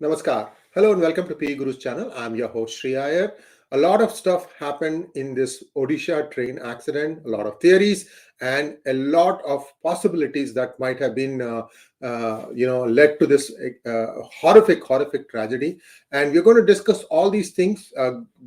Namaskar. Hello and welcome to PGurus channel. I'm your host Sri Iyer. A lot of stuff happened in this Odisha train accident, a lot of theories and a lot of possibilities that might have been led to this horrific tragedy. And we're going to discuss all these things.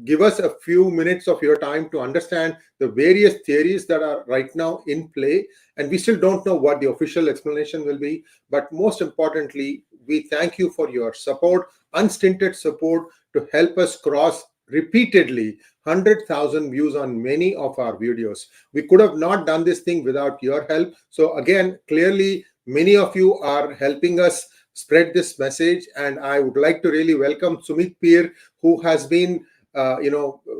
Give us a few minutes of your time to understand the various theories that are right now in play. And we still don't know what the official explanation will be. But most importantly, we thank you for your support, unstinted support to help us cross repeatedly 100,000 views on many of our videos. We could have not done this thing without your help. So again, clearly, many of you are helping us spread this message. And I would like to really welcome Sumit Peer, who has been,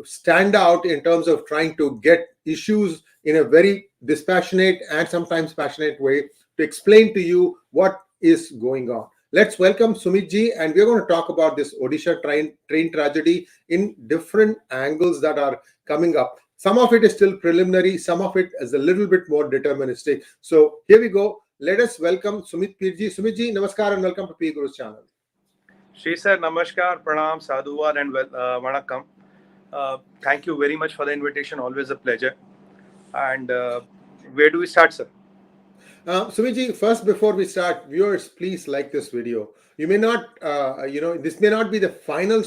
stand out in terms of trying to get issues in a very dispassionate and sometimes passionate way to explain to you what is going on. Let's welcome Sumit ji, and we're going to talk about this Odisha train tragedy in different angles that are coming up. Some of it is still preliminary, some of it is a little bit more deterministic. So here we go. Let us welcome Sumit Peer ji. Sumit ji, namaskar and welcome to PGurus channel. Shri sir, namaskar, pranam, sadhuvad and vanakkam. Thank you very much for the invitation. Always a pleasure. And where do we start, sir? Sumit ji, first before we start, viewers, please like this video. You may not, this may not be the final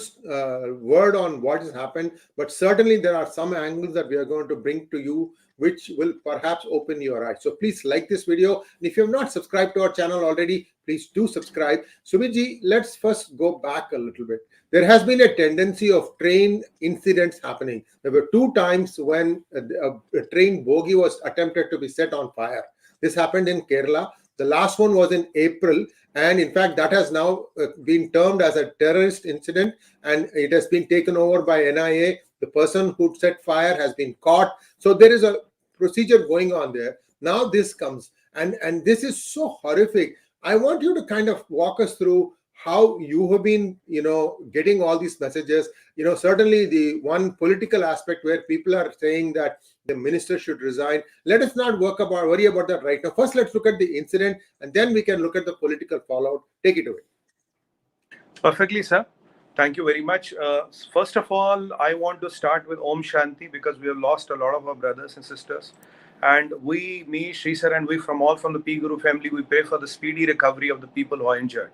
word on what has happened, but certainly there are some angles that we are going to bring to you, which will perhaps open your eyes. So please like this video. And if you have not subscribed to our channel already, please do subscribe. Sumit ji, let's first go back a little bit. There has been a tendency of train incidents happening. There were two times when a train bogie was attempted to be set on fire. This happened in Kerala. The last one was in April. And in fact, that has now been termed as a terrorist incident. And it has been taken over by NIA. The person who set fire has been caught. So there is a procedure going on there. Now this comes. And this is so horrific. I want you to kind of walk us through how you have been, getting all these messages. Certainly the one political aspect where people are saying that the minister should resign. Let us not worry about that right now. First, let's look at the incident and then we can look at the political fallout. Take it away. Perfectly, sir. Thank you very much. First of all, I want to start with Om Shanti because we have lost a lot of our brothers and sisters. And we, me, Sri sir, and we from the PGuru family, we pray for the speedy recovery of the people who are injured.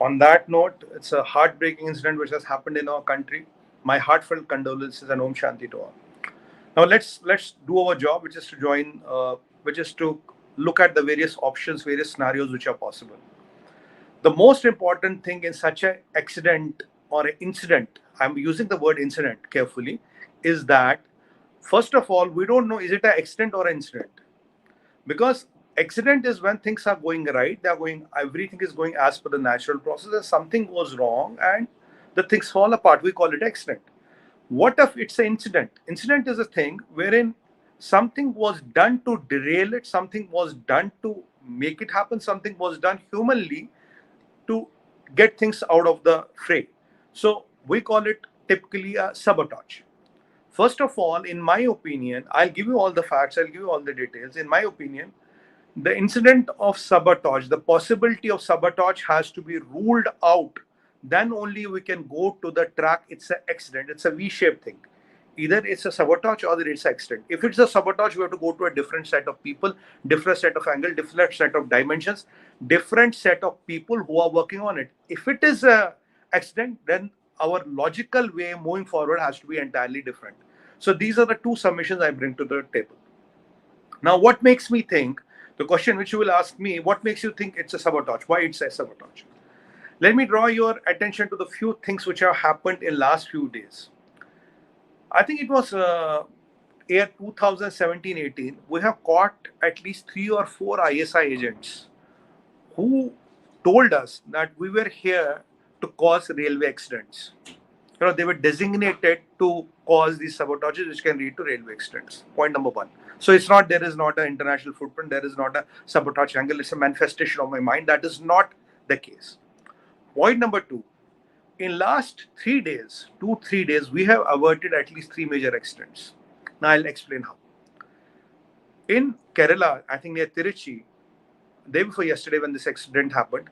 On that note, it's a heartbreaking incident which has happened in our country. My heartfelt condolences and Om Shanti to all. Now let's do our job, which is to look at the various options, various scenarios which are possible. The most important thing in such an accident or an incident, I'm using the word incident carefully, is that first of all, we don't know is it an accident or an incident. Because accident is when things are going right, everything is going as per the natural process, and something goes wrong and the things fall apart. We call it accident. What if it's an incident? Incident is a thing wherein something was done to derail it, something was done to make it happen, something was done humanly to get things out of the fray. So we call it typically a sabotage. First of all, in my opinion, I'll give you all the facts, I'll give you all the details. In my opinion, the incident of sabotage, the possibility of sabotage has to be ruled out. Then only we can go to the track. It's an accident. It's a V-shaped thing. Either it's a sabotage or it's an accident. If it's a sabotage, we have to go to a different set of people, different set of angle, different set of dimensions, different set of people who are working on it. If it is an accident, then our logical way moving forward has to be entirely different. So these are the two submissions I bring to the table. Now, what makes me think, the question which you will ask me, what makes you think it's a sabotage? Why it's a sabotage? Let me draw your attention to the few things which have happened in last few days. I think it was year 2017-18. We have caught at least 3 or 4 ISI agents who told us that we were here to cause railway accidents. They were designated to cause these sabotages which can lead to railway accidents. Point number 1. So there is not an international footprint, there is not a sabotage angle, it's a manifestation of my mind. That is not the case. Point number 2. In last 3 days, 2-3 days, we have averted at least 3 major accidents. Now I'll explain how. In Kerala, I think near Tiruchi, day before yesterday when this accident happened,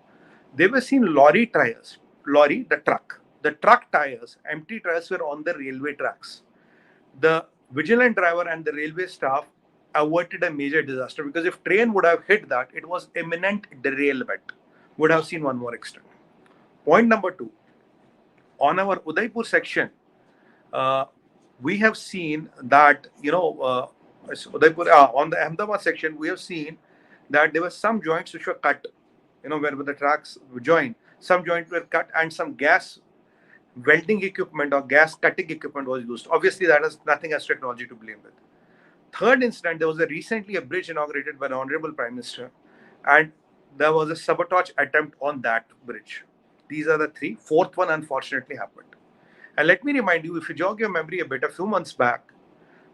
they were seen lorry tires lorry, the truck. The truck tires, empty tires were on the railway tracks. The vigilant driver and the railway staff averted a major disaster, because if train would have hit that, it was imminent derailment. Would have seen one more accident. Point number 2. On our Udaipur section, we have seen that, Udaipur, on the Ahmedabad section, we have seen that there were some joints which were cut, where the tracks joined. Some joints were cut and some gas welding equipment or gas cutting equipment was used. Obviously, that has nothing as technology to blame with. Third incident, there was recently a bridge inaugurated by the Honorable Prime Minister, and there was a sabotage attempt on that bridge. These are the 3. Fourth one, unfortunately, happened. And let me remind you, if you jog your memory a bit, a few months back,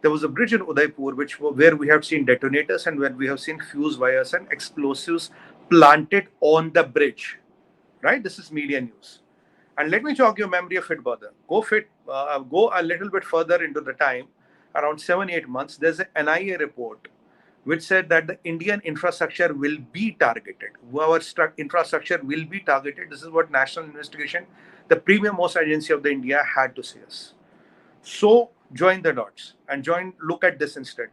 there was a bridge in Udaipur where we have seen detonators and where we have seen fuse wires and explosives planted on the bridge. Right? This is media news. And let me jog your memory a bit further. Go a little bit further into the time, around 7-8 months. There's an NIA report which said that the Indian infrastructure will be targeted. Our infrastructure will be targeted. This is what National Investigation, the premier most agency of the India, had to say us. So join the dots and look at this instead.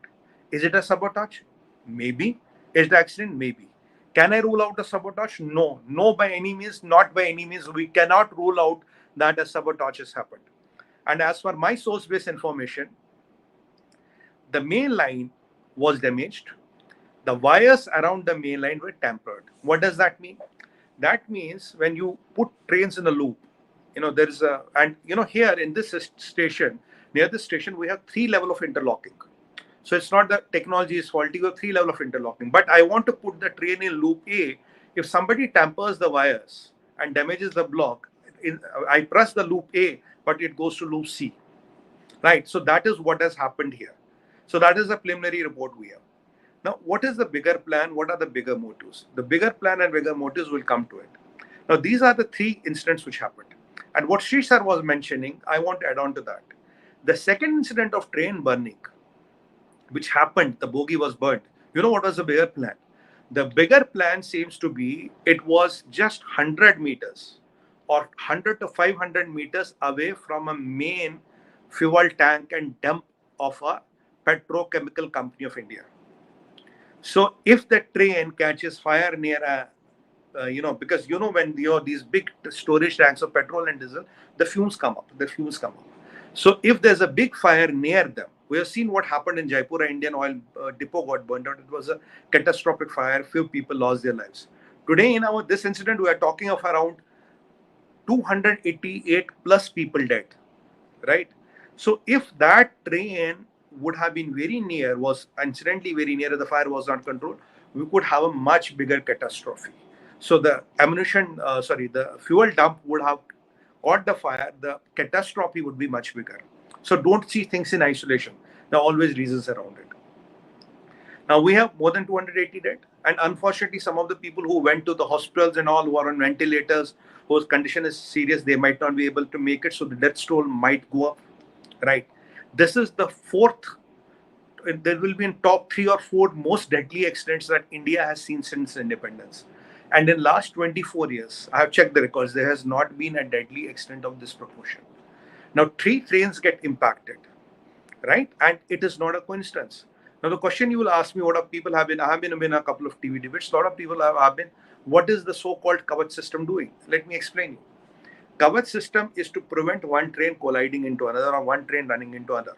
Is it a sabotage? Maybe. Is the accident? Maybe. Can I rule out a sabotage? No. No, by any means, not by any means. We cannot rule out that a sabotage has happened. And as for my source-based information, the main line was damaged. The wires around the main line were tampered. What does that mean? That means when you put trains in a loop, there is here in this station, near this station, we have 3 levels of interlocking. So it's not that technology is faulty, you have 3 levels of interlocking. But I want to put the train in loop A. If somebody tampers the wires and damages the block, I press the loop A, but it goes to loop C. Right? So that is what has happened here. So that is the preliminary report we have. Now, what is the bigger plan? What are the bigger motives? The bigger plan and bigger motives will come to it. Now, these are the 3 incidents which happened. And what Sri sir was mentioning, I want to add on to that. The second incident of train burning, which happened, the bogie was burnt. You know what was the bigger plan? The bigger plan seems to be, it was just 100 meters or 100 to 500 meters away from a main fuel tank and dump of a petrochemical company of India. So if the train catches fire near a, because when these big storage tanks of petrol and diesel, the fumes come up. So if there's a big fire near them, we have seen what happened in Jaipur. An Indian oil depot got burned out. It was a catastrophic fire. Few people lost their lives. Today, in this incident, we are talking of around 288 plus people dead. Right? So if that train would have been very near, was incidentally very near, the fire was not controlled, we could have a much bigger catastrophe. So the the fuel dump would have caught the fire, the catastrophe would be much bigger. So don't see things in isolation. There are always reasons around it. Now we have more than 280 dead. And unfortunately, some of the people who went to the hospitals and all, who are on ventilators, whose condition is serious, they might not be able to make it. So the death toll might go up. Right. This is the 4th. There will be in top 3 or 4 most deadly accidents that India has seen since independence. And in last 24 years, I have checked the records, there has not been a deadly accident of this proportion. Now, 3 trains get impacted, right? And it is not a coincidence. Now, the question you will ask me, what are people have been, I have been in a couple of TV debates, a lot of people have been, what is the so-called 𝙤𝙧 system doing? Let me explain you. 𝙤𝙧 system is to prevent one train colliding into another or one train running into another.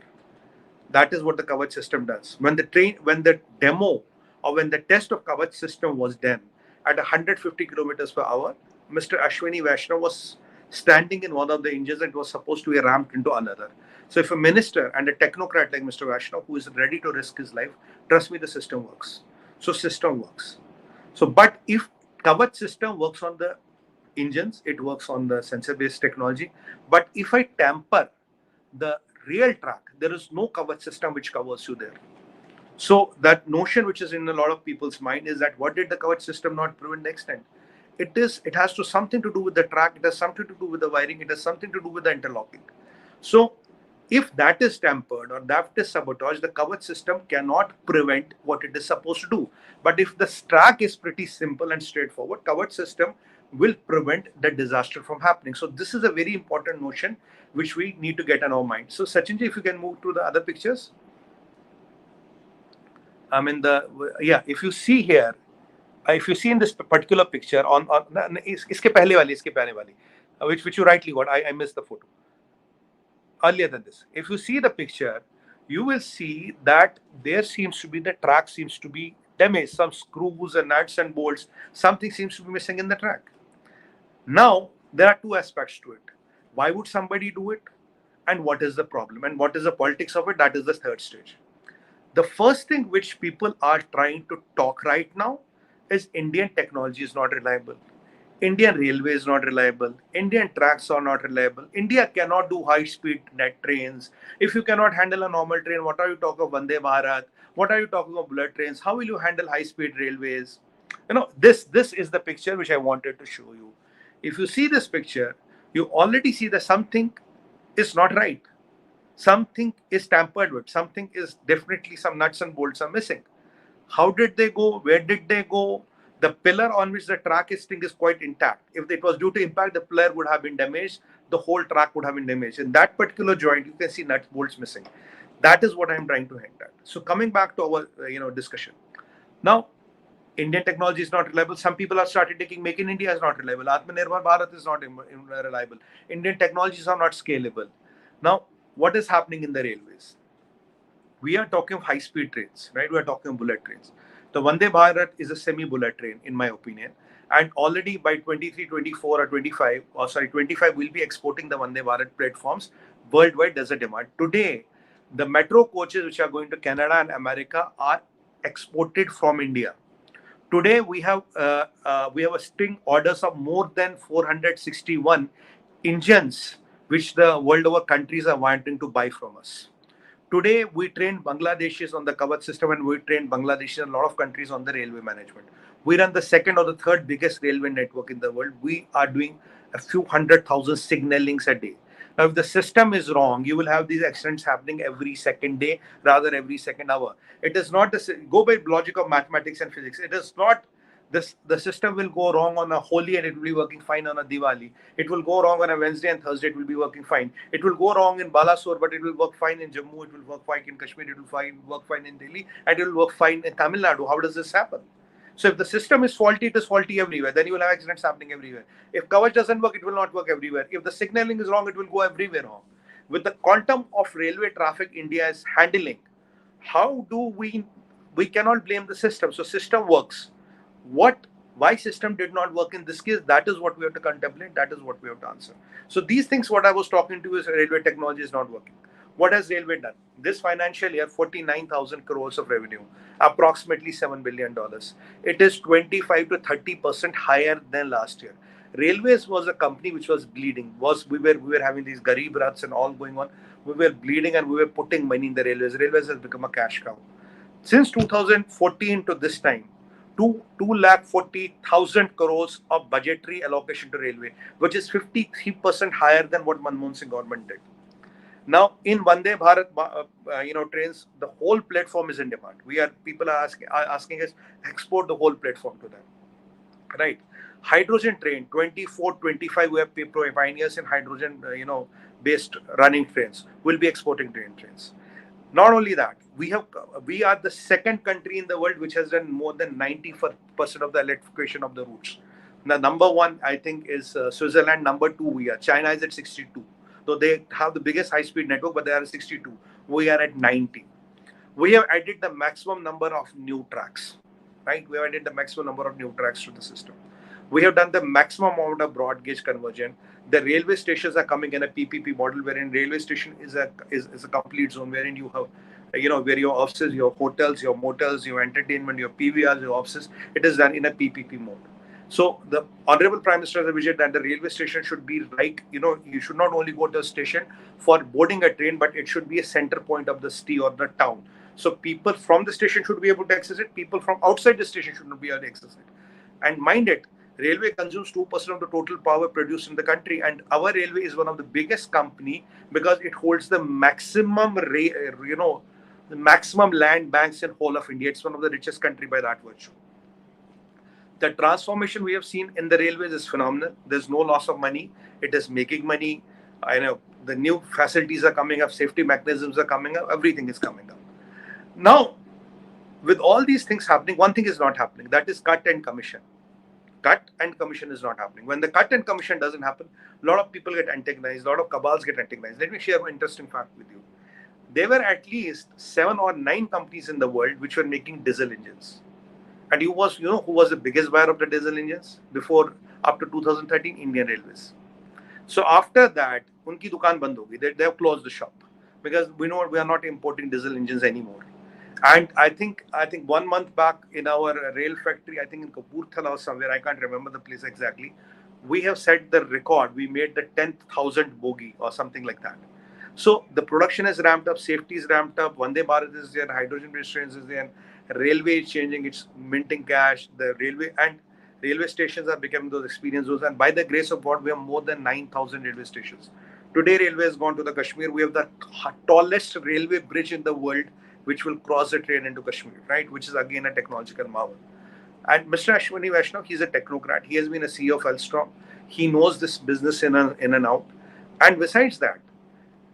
That is what the 𝙤𝙧 system does. When the demo or when the test of 𝙤𝙧 system was done at 150 kilometers per hour, Mr. 𝙤𝙧𝙤𝙀 was standing in one of the engines and was supposed to be ramped into another. So if a minister and a technocrat like Mr. 𝙤𝙧𝙤𝙀, who is ready to risk his life, trust me, the system works. So system works. So, but if 𝙤𝙧 system works on the engines, it works on the sensor-based technology. But if I tamper the real track, there is no 𝙤𝙧 system which covers you there. So that notion which is in a lot of people's mind is that what did the 𝙤𝙧 system not prevent the extent? It has something to do with the track, it has something to do with the wiring, it has something to do with the interlocking. So if that is tampered or that is sabotage, the 𝙤𝙧 system cannot prevent what it is supposed to do. But if the track is pretty simple and straightforward, 𝙤𝙧 system will prevent the disaster from happening. So this is a very important notion which we need to get in our mind. So Sachinji, if you can move to the other pictures. If you see here, if you see in this particular picture iske pehle wali, which you rightly got, I missed the photo earlier than this. If you see the picture, you will see that there seems to be, the track seems to be damaged, some screws and nuts and bolts, something seems to be missing in the track. Now there are two aspects to it. Why would somebody do it, and what is the problem, and what is the politics of it? That is the third stage. The first thing which people are trying to talk right now is Indian technology is not reliable. Indian railway is not reliable. Indian tracks are not reliable. India cannot do high-speed net trains. If you cannot handle a normal train, what are you talking of Vande Bharat? What are you talking of bullet trains? How will you handle high-speed railways? This is the picture which I wanted to show you. If you see this picture, you already see that something is not right. Something is tampered with. Something is definitely, some nuts and bolts are missing. How did they go? Where did they go? The pillar on which the track is thing is quite intact. If it was due to impact, the pillar would have been damaged. The whole track would have been damaged. In that particular joint, you can see nuts, bolts missing. That is what I'm trying to hint at. So coming back to our discussion. Now, Indian technology is not reliable. Some people have started taking Make in India is not reliable. Atmanirbhar Bharat is not reliable. Indian technologies are not scalable. Now, what is happening in the railways? We are talking of high-speed trains, right? We are talking of bullet trains. The Vande Bharat is a semi-bullet train, in my opinion. And already by 23, 24 or 25, we'll be exporting the Vande Bharat platforms worldwide. There's a demand. Today, the metro coaches which are going to Canada and America are exported from India. Today, we have a string orders of more than 461 engines which the world over countries are wanting to buy from us. Today, we train Bangladeshis on the Kavach system, and we train Bangladeshis in a lot of countries on the railway management. We run the second or the third biggest railway network in the world. We are doing a few 100,000 signalings a day. Now, if the system is wrong, you will have these accidents happening every second day, rather every second hour. It is not go by logic of mathematics and physics. It is not this. The system will go wrong on a Holi and it will be working fine on a Diwali. It will go wrong on a Wednesday and Thursday. It will be working fine. It will go wrong in Balasore, but it will work fine in Jammu. It will work fine in Kashmir. It will work fine in Delhi, and it will work fine in Tamil Nadu. How does this happen? So if the system is faulty, it is faulty everywhere. Then you will have accidents happening everywhere. If Kavach doesn't work, it will not work everywhere. If the signaling is wrong, it will go everywhere wrong. With the quantum of railway traffic India is handling, how do we cannot blame the system. So system works. Why system did not work in this case? That is what we have to contemplate. That is what we have to answer. So these things, what I was talking to is railway technology is not working. What has railway done? This financial year, 49,000 crores of revenue, approximately $7 billion. It is 25 to 30% higher than last year. Railways was a company which was bleeding. We were having these Garib Raths and all going on. We were bleeding and we were putting money in the railways. Railways has become a cash cow. Since 2014 to this time, 240,000 crores of budgetary allocation to railway, which is 53% higher than what Manmohan Singh government did. Now, in Vande Bharat, trains, the whole platform is in demand. People are asking us export the whole platform to them, right? Hydrogen train, 24, 25, we have pioneers in hydrogen, based running trains. We'll be exporting trains. Not only that, we are the second country in the world which has done more than 90% of the electrification of the routes. The number one, I think, is Switzerland. Number two, we are. China is at 62. So they have the biggest high-speed network, but they are at 62. We are at 90. We have added the maximum number of new tracks, right? We have added the maximum number of new tracks to the system. We have done the maximum amount of broad gauge conversion. The railway stations are coming in a PPP model, wherein railway station is a complete zone, wherein you have, where your offices, your hotels, your motels, your entertainment, your PVRs, your offices, it is done in a PPP mode. So the Honorable Prime Minister has visited that the railway station should be like, you should not only go to a station for boarding a train, but it should be a center point of the city or the town. So people from the station should be able to access it. People from outside the station should not be able to access it. And mind it, railway consumes 2% of the total power produced in the country, and our railway is one of the biggest company because it holds the maximum, the maximum land banks in whole of India. It's one of the richest country by that virtue. The transformation we have seen in the railways is phenomenal. There's no loss of money. It is making money. I know the new facilities are coming up, safety mechanisms are coming up, everything is coming up. Now, with all these things happening, one thing is not happening. That is cut and commission. Cut and commission is not happening. When the cut and commission doesn't happen, a lot of people get antagonized, a lot of cabals get antagonized. Let me share an interesting fact with you. There were at least 7 or 9 companies in the world which were making diesel engines. And who was the biggest buyer of the diesel engines before, up to 2013? Indian Railways. So after that, unki dukaan band ho gayi. They have closed the shop because we know we are not importing diesel engines anymore. And I think 1 month back in our rail factory, I think in Kapurthala or somewhere, I can't remember the place exactly, we have set the record. We made the 10,000 bogey or something like that. So the production is ramped up, safety is ramped up, Vande Bharat is there, hydrogen-based trains is there, railway is changing, it's minting cash, the railway stations are becoming those experience zones. And by the grace of God, we have more than 9,000 railway stations. Today, railway has gone to the Kashmir. We have the tallest railway bridge in the world, which will cross the train into Kashmir, right? Which is again a technological marvel. And Mr. Ashwini Vaishnav, he's a technocrat. He has been a CEO of Alstom. He knows this business in and out. And besides that,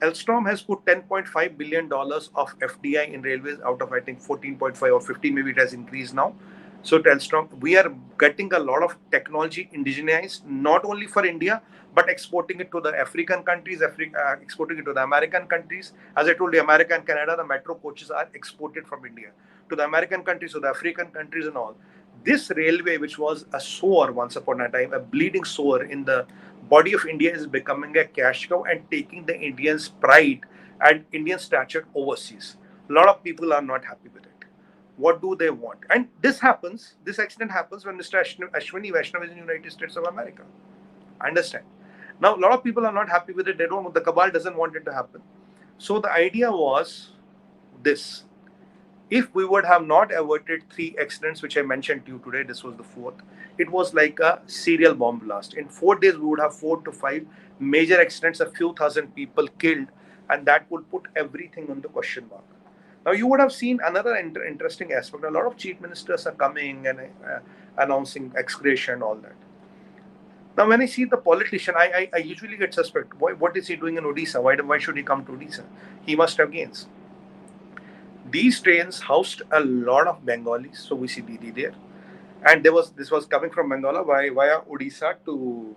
Alstom has put $10.5 billion of FDI in railways out of, I think, 14.5 or 15, maybe it has increased now. So to Alstom, we are getting a lot of technology indigenized, not only for India, but exporting it to the African countries, exporting it to the American countries. As I told you, America and Canada, the metro coaches are exported from India to the American countries, to the African countries and all. This railway, which was a sore once upon a time, a bleeding sore in the body of India, is becoming a cash cow and taking the Indians' pride and Indian stature overseas. A lot of people are not happy with it. What do they want? And this accident happens when Mr. Ashwini Vaishnav is in the United States of America. Understand? Now, a lot of people are not happy with it. The cabal doesn't want it to happen. So the idea was this. If we would have not averted 3 accidents, which I mentioned to you today, this was the 4th, it was like a serial bomb blast. In 4 days, we would have 4 to 5 major accidents, a few thousand people killed, and that would put everything on the question mark. Now, you would have seen another interesting aspect. A lot of chief ministers are coming and announcing excretion, all that. Now, when I see the politician, I usually get suspect. What is he doing in Odisha? Why should he come to Odisha? He must have gains. These trains housed a lot of Bengalis, so we see Didi there. And this was coming from Bengal via Odisha to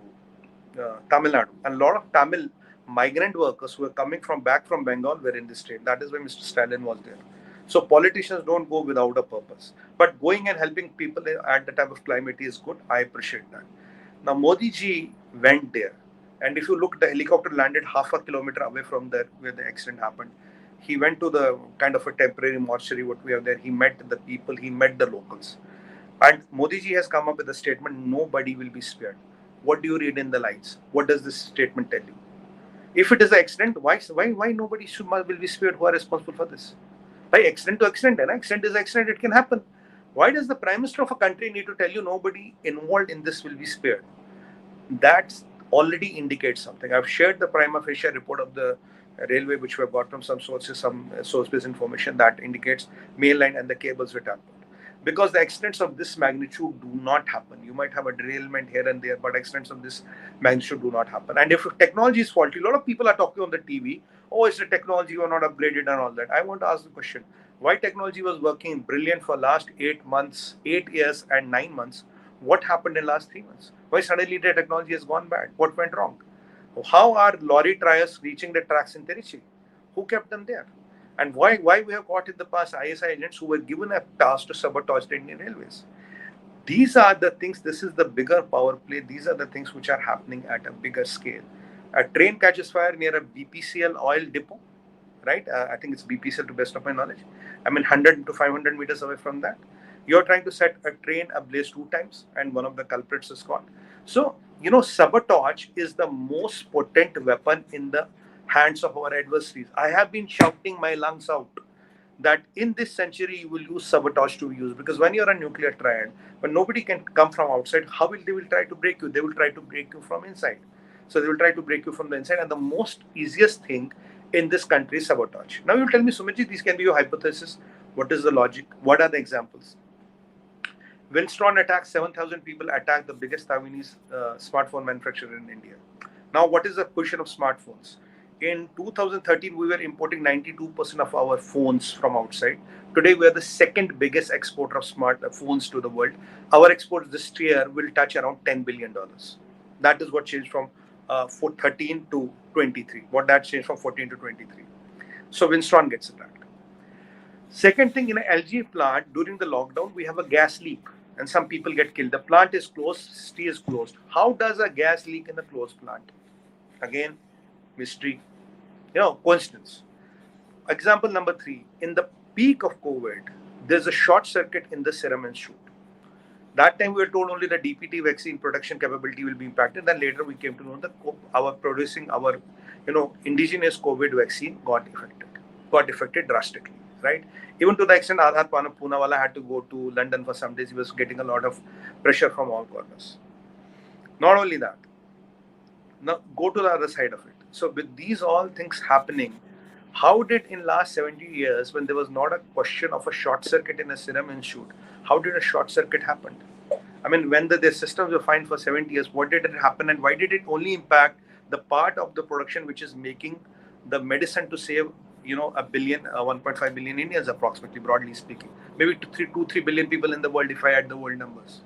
Tamil Nadu. And a lot of Tamil migrant workers who were coming back from Bengal were in this train. That is why Mr. Stalin was there. So politicians don't go without a purpose. But going and helping people at the time of climate is good. I appreciate that. Now, Modi ji went there. And if you look, the helicopter landed half a kilometer away from there where the accident happened. He went to the kind of a temporary mortuary, what we have there. He met the people, he met the locals. And Modi ji has come up with a statement, nobody will be spared. What do you read in the lines? What does this statement tell you? If it is an accident, why nobody will be spared who are responsible for this? By accident to accident, and accident is accident, it can happen. Why does the Prime Minister of a country need to tell you nobody involved in this will be spared? That already indicates something. I've shared the prima facie report of the railway, which we have got from some sources, some source-based information that indicates main line and the cables were tampered. Because the accidents of this magnitude do not happen. You might have a derailment here and there, but accidents of this magnitude do not happen. And if technology is faulty, a lot of people are talking on the TV, oh, it's the technology, you are not upgraded and all that. I want to ask the question, why technology was working brilliant for last 8 years and 9 months? What happened in last 3 months? Why suddenly the technology has gone bad? What went wrong? How are lorry trials reaching the tracks in 𝙤𝙧𝙤𝙪? Who kept them there? And why we have got in the past ISI agents who were given a task to sabotage the Indian Railways? These are the things, this is the bigger power play. These are the things which are happening at a bigger scale. A train catches fire near a BPCL oil depot, right? I think it's BPCL to best of my knowledge. I mean, 100 to 500 meters away from that. You're trying to set a train ablaze 2 times and one of the culprits is caught. So, sabotage is the most potent weapon in the hands of our adversaries. I have been shouting my lungs out that in this century you will use sabotage to use, because when you're a nuclear triad, when nobody can come from outside, they will try to break you? They will try to break you from inside. So they will try to break you from the inside, and the most easiest thing in this country is sabotage. Now you tell me, Sumitji, these can be your hypothesis. What is the logic? What are the examples? Windstorm attack, 7,000 people attacked the biggest Taiwanese smartphone manufacturer in India. Now, what is the position of smartphones? In 2013, we were importing 92% of our phones from outside. Today, we are the second biggest exporter of smartphones to the world. Our exports this year will touch around $10 billion. That is what changed from 13 to 23. What that changed from 14 to 23. So, Windstorm gets attacked. Second thing, in an LG plant, during the lockdown, we have a gas leak and some people get killed. The plant is closed, ST is closed. How does a gas leak in a closed plant? Again, mystery, coincidence. Example number 3, in the peak of COVID, there's a short circuit in the serum and shoot. That time we were told only the DPT vaccine production capability will be impacted. Then later we came to know that our indigenous COVID vaccine got affected drastically, right? Even to the extent Aadhar Poonawala had to go to London for some days. He was getting a lot of pressure from all corners. Not only that, now go to the other side of it. So with these all things happening, how did in last 70 years, when there was not a question of a short circuit in a serum and shoot, how did a short circuit happen? I mean, when the systems were fine for 70 years, what did it happen, and why did it only impact the part of the production which is making the medicine to save, a billion, 1.5 billion Indians approximately, broadly speaking, maybe 3 billion people in the world if I add the world numbers.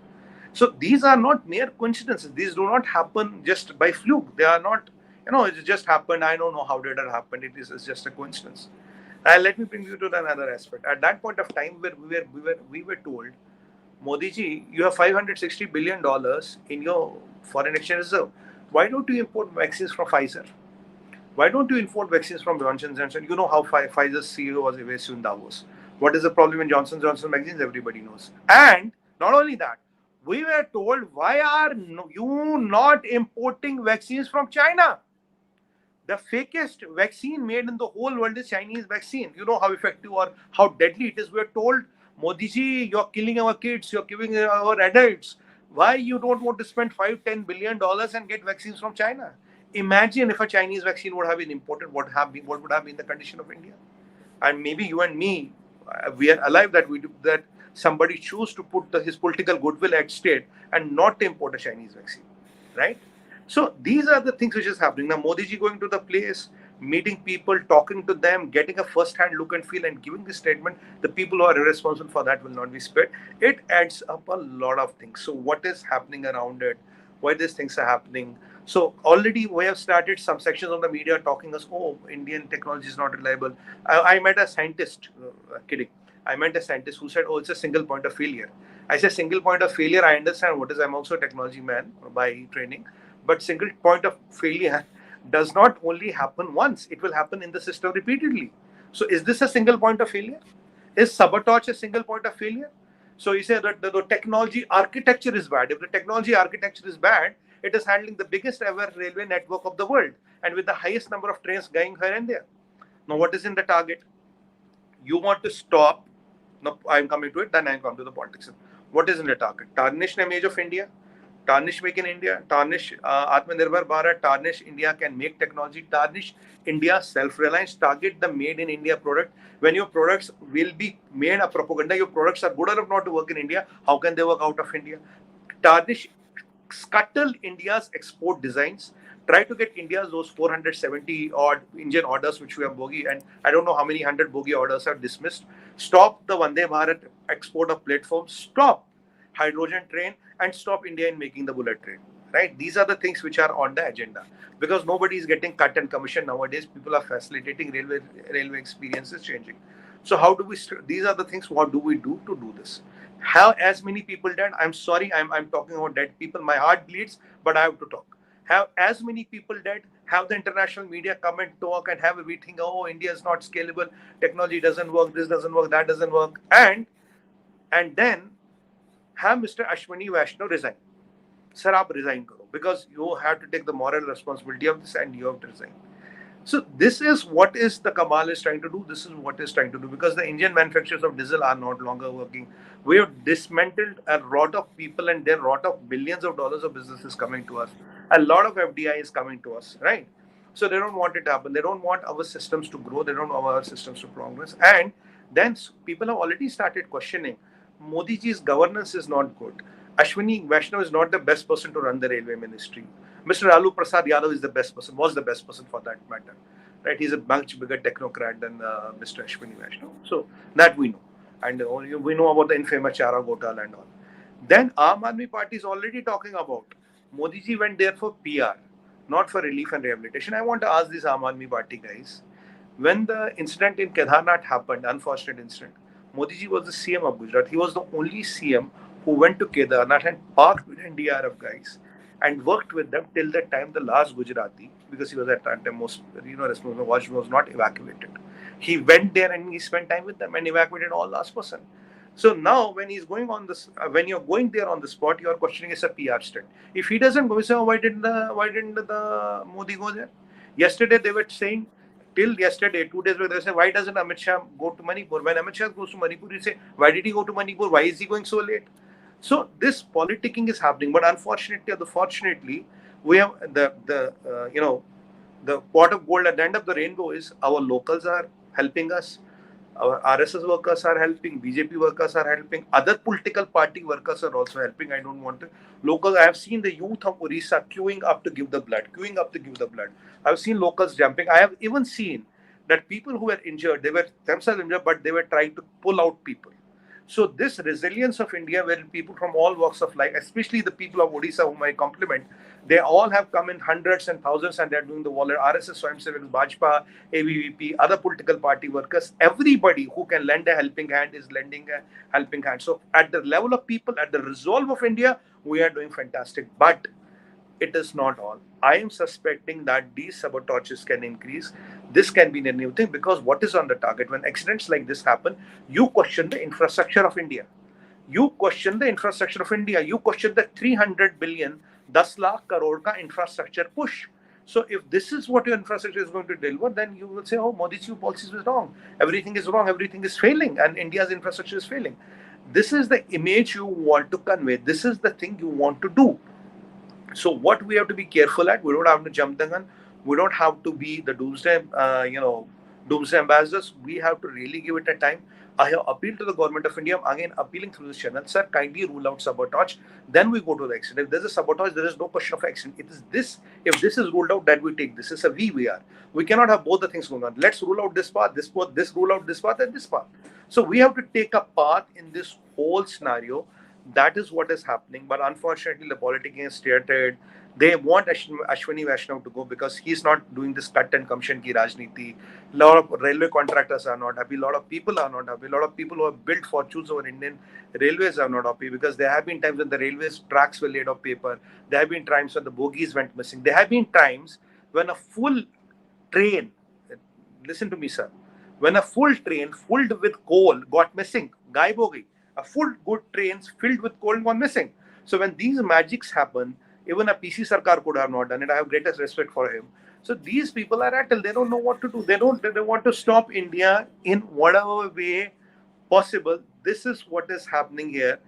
So these are not mere coincidences. These do not happen just by fluke. They are not, it just happened. I don't know how did it happen. It's just a coincidence. And let me bring you to another aspect. At that point of time, where we were told, Modi ji, you have $560 billion in your foreign exchange reserve. Why don't you import vaccines from Pfizer? Why don't you import vaccines from Johnson & Johnson? You know how Pfizer's CEO was evasive in Davos. What is the problem in Johnson & Johnson vaccines? Everybody knows. And not only that, we were told, why are you not importing vaccines from China? The fakest vaccine made in the whole world is Chinese vaccine. You know how effective or how deadly it is. We're told, Modi ji, you're killing our kids, you're killing our adults. Why you don't want to spend $5-10 billion and get vaccines from China? Imagine if a Chinese vaccine would have been imported, what would have been the condition of India? And maybe you and me, we are alive that somebody choose to put his political goodwill at stake and not import a Chinese vaccine, right? So these are the things which is happening. Now, Modi ji going to the place, meeting people, talking to them, getting a first-hand look and feel and giving this statement, the people who are responsible for that will not be spared. It adds up a lot of things. So what is happening around it? Why these things are happening? So already we have started some sections of the media talking us, oh, Indian technology is not reliable. I met a scientist, kidding. I met a scientist who said, oh, it's a single point of failure. I said, single point of failure, I understand what is. I'm also a technology man by training. But single point of failure does not only happen once. It will happen in the system repeatedly. So is this a single point of failure? Is sabotage a single point of failure? So you say that the technology architecture is bad. If the technology architecture is bad, it is handling the biggest ever railway network of the world and with the highest number of trains going here and there. Now, what is in the target? You want to stop. Now, I'm coming to it, then I'll come to the politics. What is in the target? Tarnish the image of India, tarnish Make in India, tarnish Atmanirbhar Bharat, tarnish India can make technology, tarnish India's self-reliance, target the made in India product. When your products will be made a propaganda, your products are good enough not to work in India, how can they work out of India? Tarnish, scuttle India's export designs, try to get India's those 470 odd engine orders which we have bogey, and I don't know how many hundred bogey orders are dismissed. Stop the Vande Bharat export of platforms, stop hydrogen train, and stop India in making the bullet train, right? These are the things which are on the agenda because nobody is getting cut and commission nowadays. People are facilitating railway experiences changing. So how do we, these are the things, what do we do to do this? Have as many people dead? I'm sorry, I'm talking about dead people. My heart bleeds, but I have to talk. Have as many people dead? Have the international media come and talk and have everything, oh, India is not scalable, technology doesn't work, this doesn't work, that doesn't work. And then have Mr. 𝙒𝙗𝘃𝑗𝑔 resign. Sir, aap resign karo because you have to take the moral responsibility of this and you have to resign. So this is what is the Kamal is trying to do. This is what is trying to do because the Indian manufacturers of diesel are not longer working. We have dismantled a lot of people and there are a lot of billions of dollars of businesses coming to us. A lot of FDI is coming to us, right? So they don't want it to happen. They don't want our systems to grow. They don't want our systems to progress. And then people have already started questioning Modi ji's governance is not good. Ashwini Vaishnaw is not the best person to run the railway ministry. Mr. Lalu Prasad Yadav is the best person, was the best person for that matter. Right? He's a much bigger technocrat than Mr. Ashwini Vaishnaw. So that we know. And we know about the infamous Chara Ghotala and all. Then Aam Aadmi Party is already talking about Modi ji went there for PR, not for relief and rehabilitation. I want to ask these Aam Aadmi Party guys, when the incident in Kedarnath happened, unfortunate incident, Modi ji was the CM of Gujarat. He was the only CM who went to Kedarnath and parked with NDRF guys and worked with them till the time the last Gujarati, because he was at that time most responsible, was not evacuated. He went there and he spent time with them and evacuated all last person. So now, when he's going on this, when you're going there on the spot, you're questioning it's a PR stunt. If he doesn't go, you say, oh, why didn't the Modi go there? Yesterday they were saying, till yesterday, 2 days ago, they say, why doesn't Amit Shah go to Manipur? When Amit Shah goes to Manipur, you say, why did he go to Manipur? Why is he going so late? So this politicking is happening, but unfortunately or fortunately, we have the pot of gold at the end of the rainbow is our locals are helping us. Our RSS workers are helping, BJP workers are helping, other political party workers are also helping. I don't want to. Locals, I have seen the youth of Odisha queuing up to give the blood. I've seen locals jumping. I have even seen that people who were injured, they were themselves injured, but they were trying to pull out people. So this resilience of India, where people from all walks of life, especially the people of Odisha whom I compliment, they all have come in hundreds and thousands and they're doing the volunteer, RSS, SWAYAMSEVAK, Bhajpa, ABVP, other political party workers. Everybody who can lend a helping hand is lending a helping hand. So at the level of people, at the resolve of India, we are doing fantastic. But it is not all. I am suspecting that these sabotages can increase. This can be a new thing, because what is on the target? When accidents like this happen, you question the infrastructure of India. You question the infrastructure of India. You question the 300 billion, 10 lakh crore ka infrastructure push. So if this is what your infrastructure is going to deliver, then you will say, oh, Modi's policies was wrong. Everything is wrong. Everything is failing. And India's infrastructure is failing. This is the image you want to convey. This is the thing you want to do. So what we have to be careful at, we don't have to jump the gun. We don't have to be the doomsday, doomsday ambassadors. We have to really give it a time. I have appealed to the government of India. I'm again appealing through this channel. Sir, kindly rule out sabotage. Then we go to the accident. If there's a sabotage, there is no question of accident. It is this. If this is ruled out, that we take. This is a VVR. We cannot have both the things going on. Let's rule out this path, this rule out this path, and this path. So we have to take a path in this whole scenario. That is what is happening. But unfortunately, the politicking is started. They want Ashwini Vaishnaw to go because he's not doing this cut and commission ki rajniti. A lot of railway contractors are not happy. A lot of people are not happy. A lot of people who have built fortunes over Indian railways are not happy, because there have been times when the railways tracks were laid off paper. There have been times when the bogies went missing. There have been times when a full train, listen to me, sir, when a full train filled with coal got missing, gayab ho gayi. A full good trains filled with coal gone missing. So when these magics happen, even a PC Sarkar could have not done it. I have greatest respect for him. So these people are rattled. They don't know what to do. They want to stop India in whatever way possible. This is what is happening here.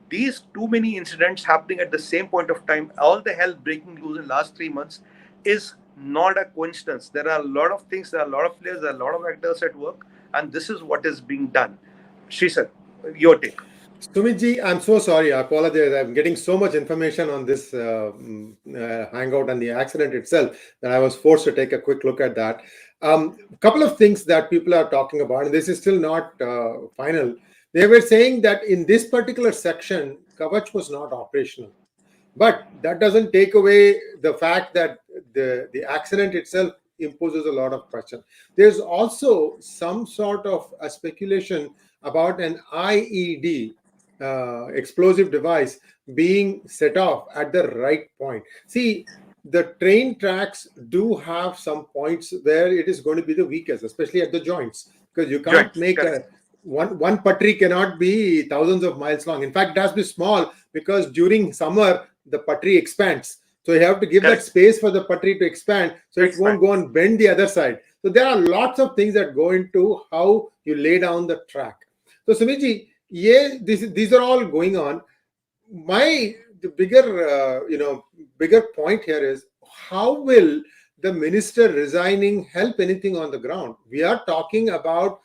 These too many incidents happening at the same point of time, all the hell breaking loose in the last 3 months, is not a coincidence. There are a lot of things, there are a lot of players, there are a lot of actors at work, and this is what is being done. Shri sir, your take. Sumitji, I'm so sorry. I apologize. I'm getting so much information on this hangout and the accident itself that I was forced to take a quick look at that. A couple of things that people are talking about, and this is still not final. They were saying that in this particular section, Kavach was not operational. But that doesn't take away the fact that the accident itself imposes a lot of pressure. There's also some sort of a speculation about an IED, explosive device, being set off at the right point. See, the train tracks do have some points where it is going to be the weakest, especially at the joints, because you can't make one patri cannot be thousands of miles long. In fact, it has to be small, because during summer the patri expands. So you have to give that space for the patri to expand, so it won't go and bend the other side. So there are lots of things that go into how you lay down the track. So Sumitji, these are all going on. The bigger point here is, how will the minister resigning help anything on the ground? We are talking about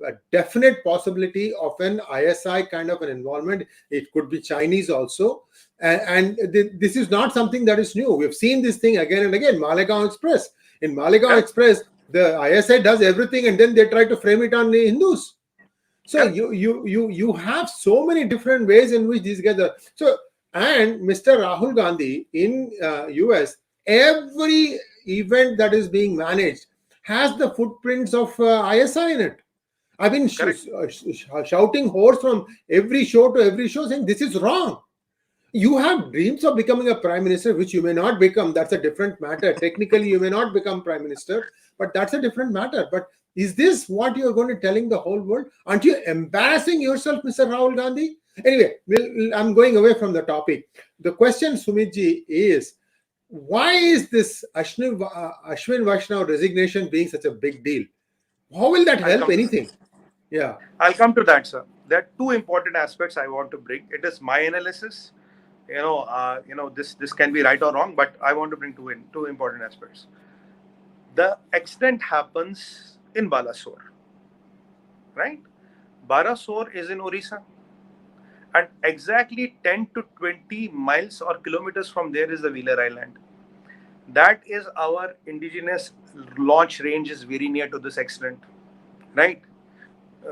a definite possibility of an ISI kind of an involvement. It could be Chinese also. This is not something that is new. We've seen this thing again and again. Malegaon Express. In Malegaon Express, the ISI does everything and then they try to frame it on the Hindus. So you have so many different ways in which these guys are. So, and Mr. Rahul Gandhi in US, every event that is being managed has the footprints of ISI in it. I've been shouting horse from every show to every show saying this is wrong. You have dreams of becoming a prime minister, which you may not become. That's a different matter. Technically, you may not become prime minister, but that's a different matter. But is this what you're going to telling the whole world? Aren't you embarrassing yourself, Mr. Rahul Gandhi? Anyway, I'm going away from the topic. The question, Sumitji, is why is this Ashwin Vaishnav resignation being such a big deal? How will that help anything? Yeah, I'll come to that, sir. There are two important aspects I want to bring. It is my analysis. This can be right or wrong, but I want to bring two important aspects. The accident happens in Balasore, right? Balasore is in Odisha, and exactly 10 to 20 miles or kilometers from there is the Wheeler Island. That is our indigenous launch range is very near to this accident, right?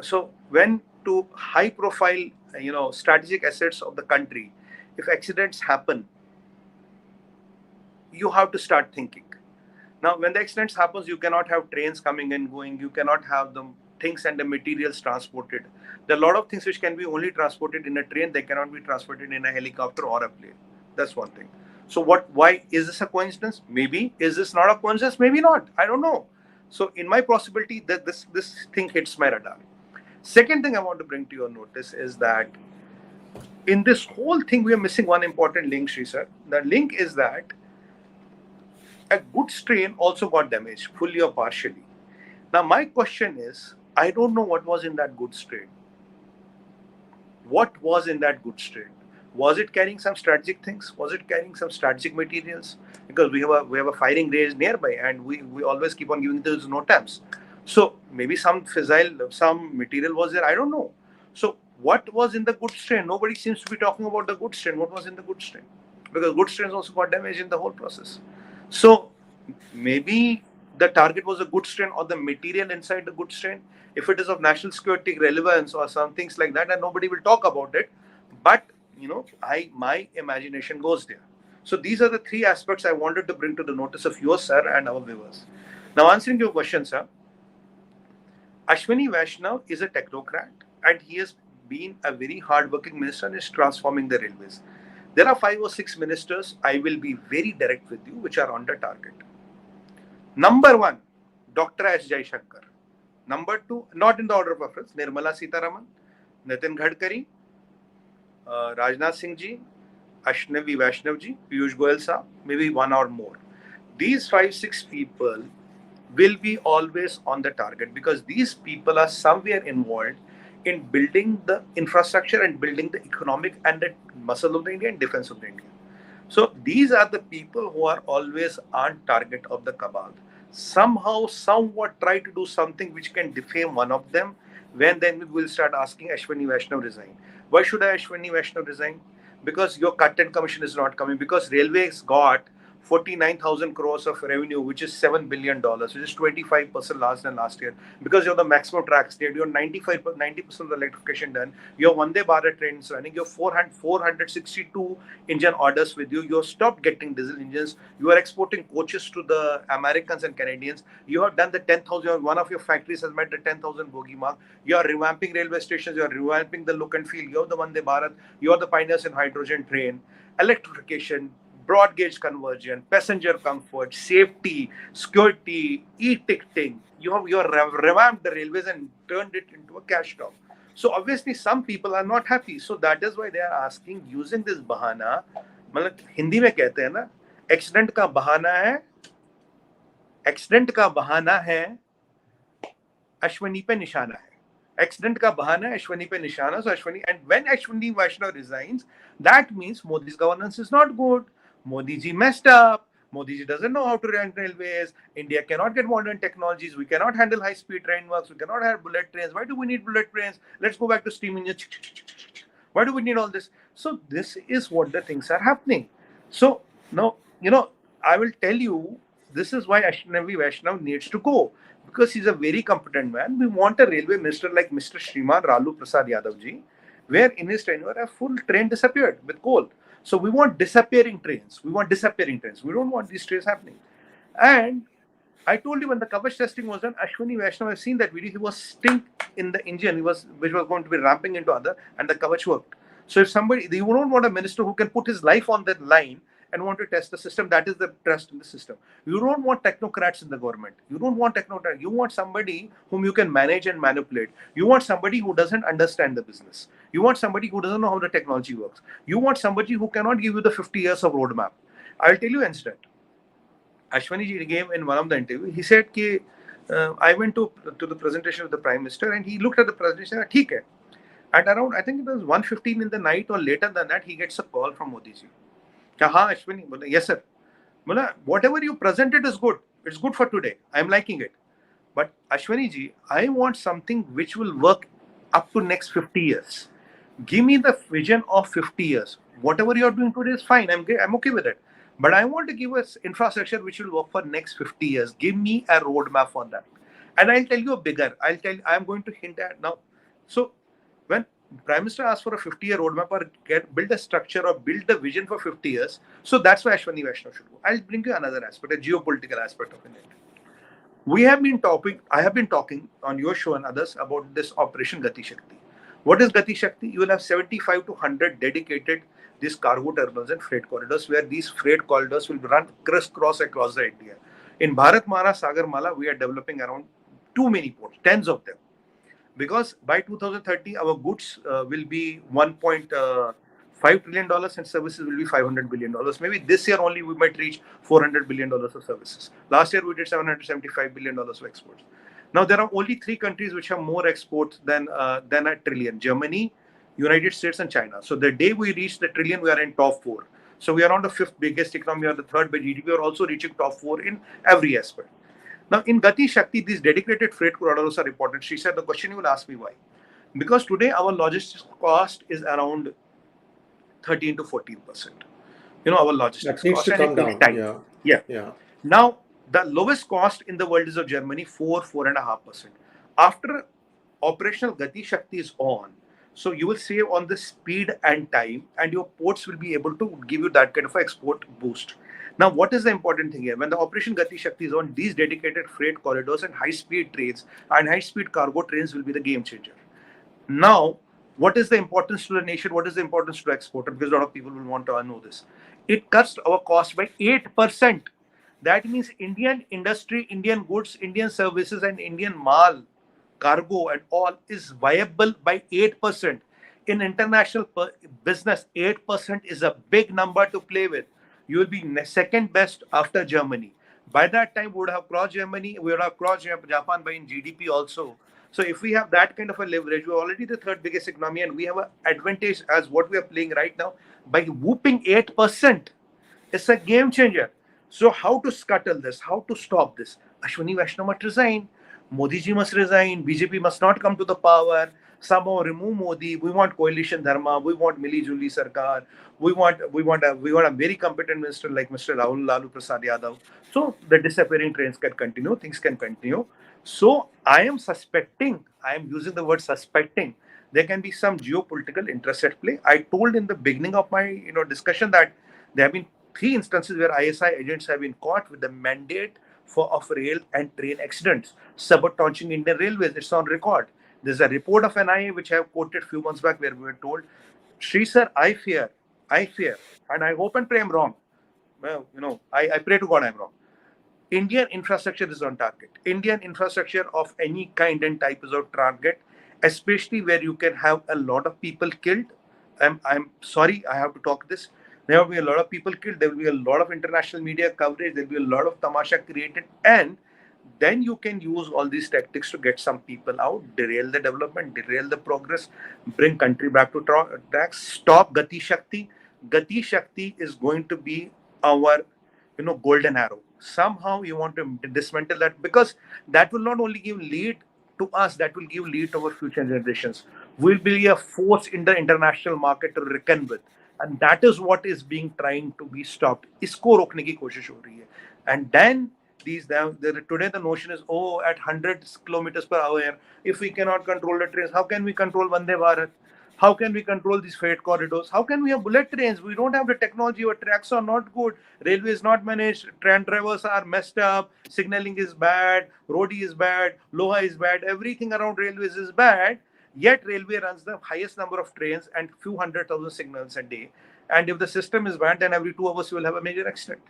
So when to high profile, strategic assets of the country, if accidents happen, you have to start thinking. Now, when the accidents happens, you cannot have trains coming and going. You cannot have the things and the materials transported. There are a lot of things which can be only transported in a train. They cannot be transported in a helicopter or a plane. That's one thing. So why is this a coincidence? Maybe. Is this not a coincidence? Maybe not. I don't know. So in my possibility that this thing hits my radar. Second thing I want to bring to your notice is that in this whole thing, we are missing one important link, Sri sir. The link is that a goods train also got damaged, fully or partially. Now, my question is, I don't know what was in that goods train. What was in that goods train? Was it carrying some strategic things? Was it carrying some strategic materials? Because we have a firing range nearby, and we always keep on giving those NOTAMs. So maybe some fissile, some material was there. I don't know. So what was in the goods train? Nobody seems to be talking about the goods train. What was in the goods train? Because goods trains also got damaged in the whole process. So maybe the target was a goods train or the material inside the goods train. If it is of national security relevance or some things like that, and nobody will talk about it. But my imagination goes there. So these are the three aspects I wanted to bring to the notice of you, sir, and our viewers. Now, answering your question, sir, Ashwini Vaishnav is a technocrat, and he has been a very hard-working minister and is transforming the railways. There are 5 or 6 ministers, I will be very direct with you, which are under target. Number 1, Dr. S. Jaishankar. Number 2, not in the order of preference, Nirmala Sitharaman, Nitin Gadkari, Rajnath Singh ji, Ashwini Vaishnav ji, Piyush Goyal sir, maybe one or more. These 5-6 people will be always on the target because these people are somewhere involved in building the infrastructure and building the economic and the muscle of the India and defense of the India. So these are the people who are always on target of the cabal. Somehow, somewhat try to do something which can defame one of them, when then we will start asking Ashwini Vaishnav resign. Why should Ashwini Vaishnav resign? Because your cut-and commission is not coming, because railways got 49,000 crores of revenue, which is $7 billion, which is 25% less than last year. Because you have the maximum track state, you have 90% of the electrification done, you have Vande Bharat trains running, you have 462 engine orders with you, you have stopped getting diesel engines, you are exporting coaches to the Americans and Canadians, you have done the 10,000, one of your factories has met the 10,000 bogey mark, you are revamping railway stations, you are revamping the look and feel, you have the Vande Bharat, you are the pioneers in hydrogen train, electrification, broad gauge conversion, passenger comfort, safety, security, e-ticketing. You have revamped the railways and turned it into a cash cow. So obviously some people are not happy. So that is why they are asking, using this bahana, मतलब हिंदी में कहते हैं ना, accident का बहाना है, अश्वनी पे निशाना है. Accident ka bahana, Ashwini pe nishana. So Ashwini, and when Ashwini Vaishnav resigns, that means Modi's governance is not good. Modi ji messed up. Modi ji doesn't know how to run railways. India cannot get modern technologies. We cannot handle high-speed train works. We cannot have bullet trains. Why do we need bullet trains? Let's go back to steam engines. Why do we need all this? So this is what the things are happening. So now, I will tell you, this is why Ashwini Vaishnav needs to go, because he's a very competent man. We want a railway minister like Mr. Shriman Lalu Prasad Yadav ji, where in his tenure a full train disappeared with coal. So we want disappearing trains. We don't want these trains happening. And I told you when the Kavach testing was done, Ashwini Vaishnav, I've seen that video. He was stink in the engine, which was going to be ramping into other, and the Kavach worked. So if you don't want a minister who can put his life on that line and want to test the system, that is the trust in the system. You don't want technocrats in the government. You don't want technocrats. You want somebody whom you can manage and manipulate. You want somebody who doesn't understand the business. You want somebody who doesn't know how the technology works. You want somebody who cannot give you the 50 years of roadmap. I'll tell you instead. Ashwani ji gave in one of the interviews, he said कि I went to the presentation of the Prime Minister and he looked at the presentation and ठीक है. At around, I think it was 1:15 in the night or later than that, he gets a call from Modi ji. हाँ Ashwini, बोला yes sir. बोला whatever you presented is good. It's good for today. I'm liking it. But Ashwani ji, I want something which will work up to next 50 years. Give me the vision of 50 years. Whatever you're doing today is fine. I'm okay with it. But I want to give us infrastructure which will work for next 50 years. Give me a roadmap for that. And I'll tell you a bigger. I'm going to hint at now. So when Prime Minister asks for a 50-year roadmap or build a structure or build the vision for 50 years, so that's why Ashwani Vaishnav should go. I'll bring you another aspect, a geopolitical aspect of India. I have been talking on your show and others about this Operation Gati Shakti. What is Gati Shakti? You will have 75 to 100 dedicated these cargo terminals and freight corridors, where these freight corridors will run crisscross across the India. In Bharat Mara Sagar Mala, we are developing around too many ports, tens of them. Because by 2030, our goods will be $1.5 trillion and services will be $500 billion. Maybe this year only we might reach $400 billion of services. Last year we did $775 billion of exports. Now there are only 3 countries which have more exports than a trillion: Germany, United States, and China. So the day we reach the trillion, we are in top 4. So we are not the 5th biggest economy or the 3rd by GDP. We are also reaching top 4 in every aspect. Now in Gati Shakti, these dedicated freight corridors are important. She said, the question you will ask me why. Because today our logistics cost is around 13 to 14%. Our logistics that needs cost. to come down. Yeah. Now the lowest cost in the world is of Germany, 4.5%. After operational Gati Shakti is on, so you will save on the speed and time, and your ports will be able to give you that kind of export boost. Now, what is the important thing here? When the Operation Gati Shakti is on, these dedicated freight corridors and high-speed trains and high-speed cargo trains will be the game changer. Now, what is the importance to the nation? What is the importance to the exporter? Because a lot of people will want to know this. It cuts our cost by 8%. That means Indian industry, Indian goods, Indian services, and Indian mal, cargo and all is viable by 8%. In international business, 8% is a big number to play with. You will be second best after Germany. By that time, we would have crossed Germany. We would have crossed Japan by in GDP also. So if we have that kind of a leverage, we're already the 3rd biggest economy, and we have an advantage as what we are playing right now by whooping 8%. It's a game changer. So how to scuttle this? How to stop this? Ashwini Vaishnav must resign. Modi ji must resign. BJP must not come to the power. Somehow remove Modi. We want coalition dharma. We want Mili Juli Sarkar. We want a very competent minister like Mr. Lalu Prasad Yadav. So the disappearing trains can continue. Things can continue. So I am suspecting. I am using the word suspecting. There can be some geopolitical interest at play. I told in the beginning of my discussion that there have been 3 instances where ISI agents have been caught with the mandate of rail and train accidents, sabotaging Indian Railways. It's on record. There's a report of NIA which I have quoted a few months back where we were told, Shri sir, I fear, and I hope and pray I'm wrong. Well, I pray to God I'm wrong. Indian infrastructure is on target. Indian infrastructure of any kind and type is on target, especially where you can have a lot of people killed. I'm sorry, I have to talk this. There will be a lot of people killed. There will be a lot of international media coverage. There will be a lot of tamasha created. And then you can use all these tactics to get some people out, derail the development, derail the progress, bring country back to track, stop Gati Shakti. Gati Shakti is going to be our golden arrow. Somehow you want to dismantle that, because that will not only give lead to us, that will give lead to our future generations. We'll be a force in the international market to reckon with, and that is what is being trying to be stopped. इसको रोकने की कोशिश हो रही है. And then today the notion is, oh, at 100 kilometers per hour, if we cannot control the trains, how can we control Vande Bharat? How can we control these freight corridors? How can we have bullet trains? We don't have the technology. Our tracks are not good. Railway is not managed. Train drivers are messed up. Signaling is bad. Roadie is bad. Loha is bad. Everything around railways is bad. Yet railway runs the highest number of trains and few 100,000 signals a day. And if the system is bad, then every 2 hours you will have a major accident.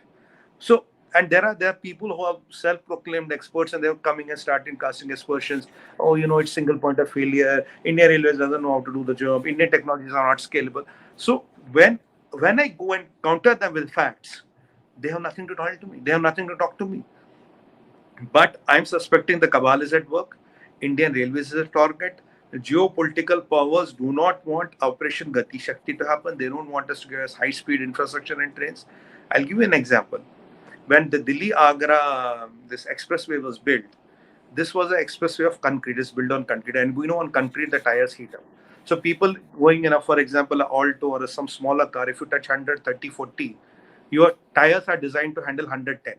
So, and there are people who are self-proclaimed experts, and they're coming and starting casting aspersions. Oh, it's single point of failure. Indian Railways doesn't know how to do the job. Indian technologies are not scalable. So when I go and counter them with facts, they have nothing to tell to me. They have nothing to talk to me. But I'm suspecting the cabal is at work. Indian Railways is a target. The geopolitical powers do not want Operation Gati Shakti to happen. They don't want us to get us high-speed infrastructure and trains. I'll give you an example. When the Delhi-Agra, this expressway was built, this was an expressway of concrete. It's built on concrete. And we know on concrete, the tires heat up. So people going in, for example, an Alto or some smaller car, if you touch 130, 40, your tires are designed to handle 110.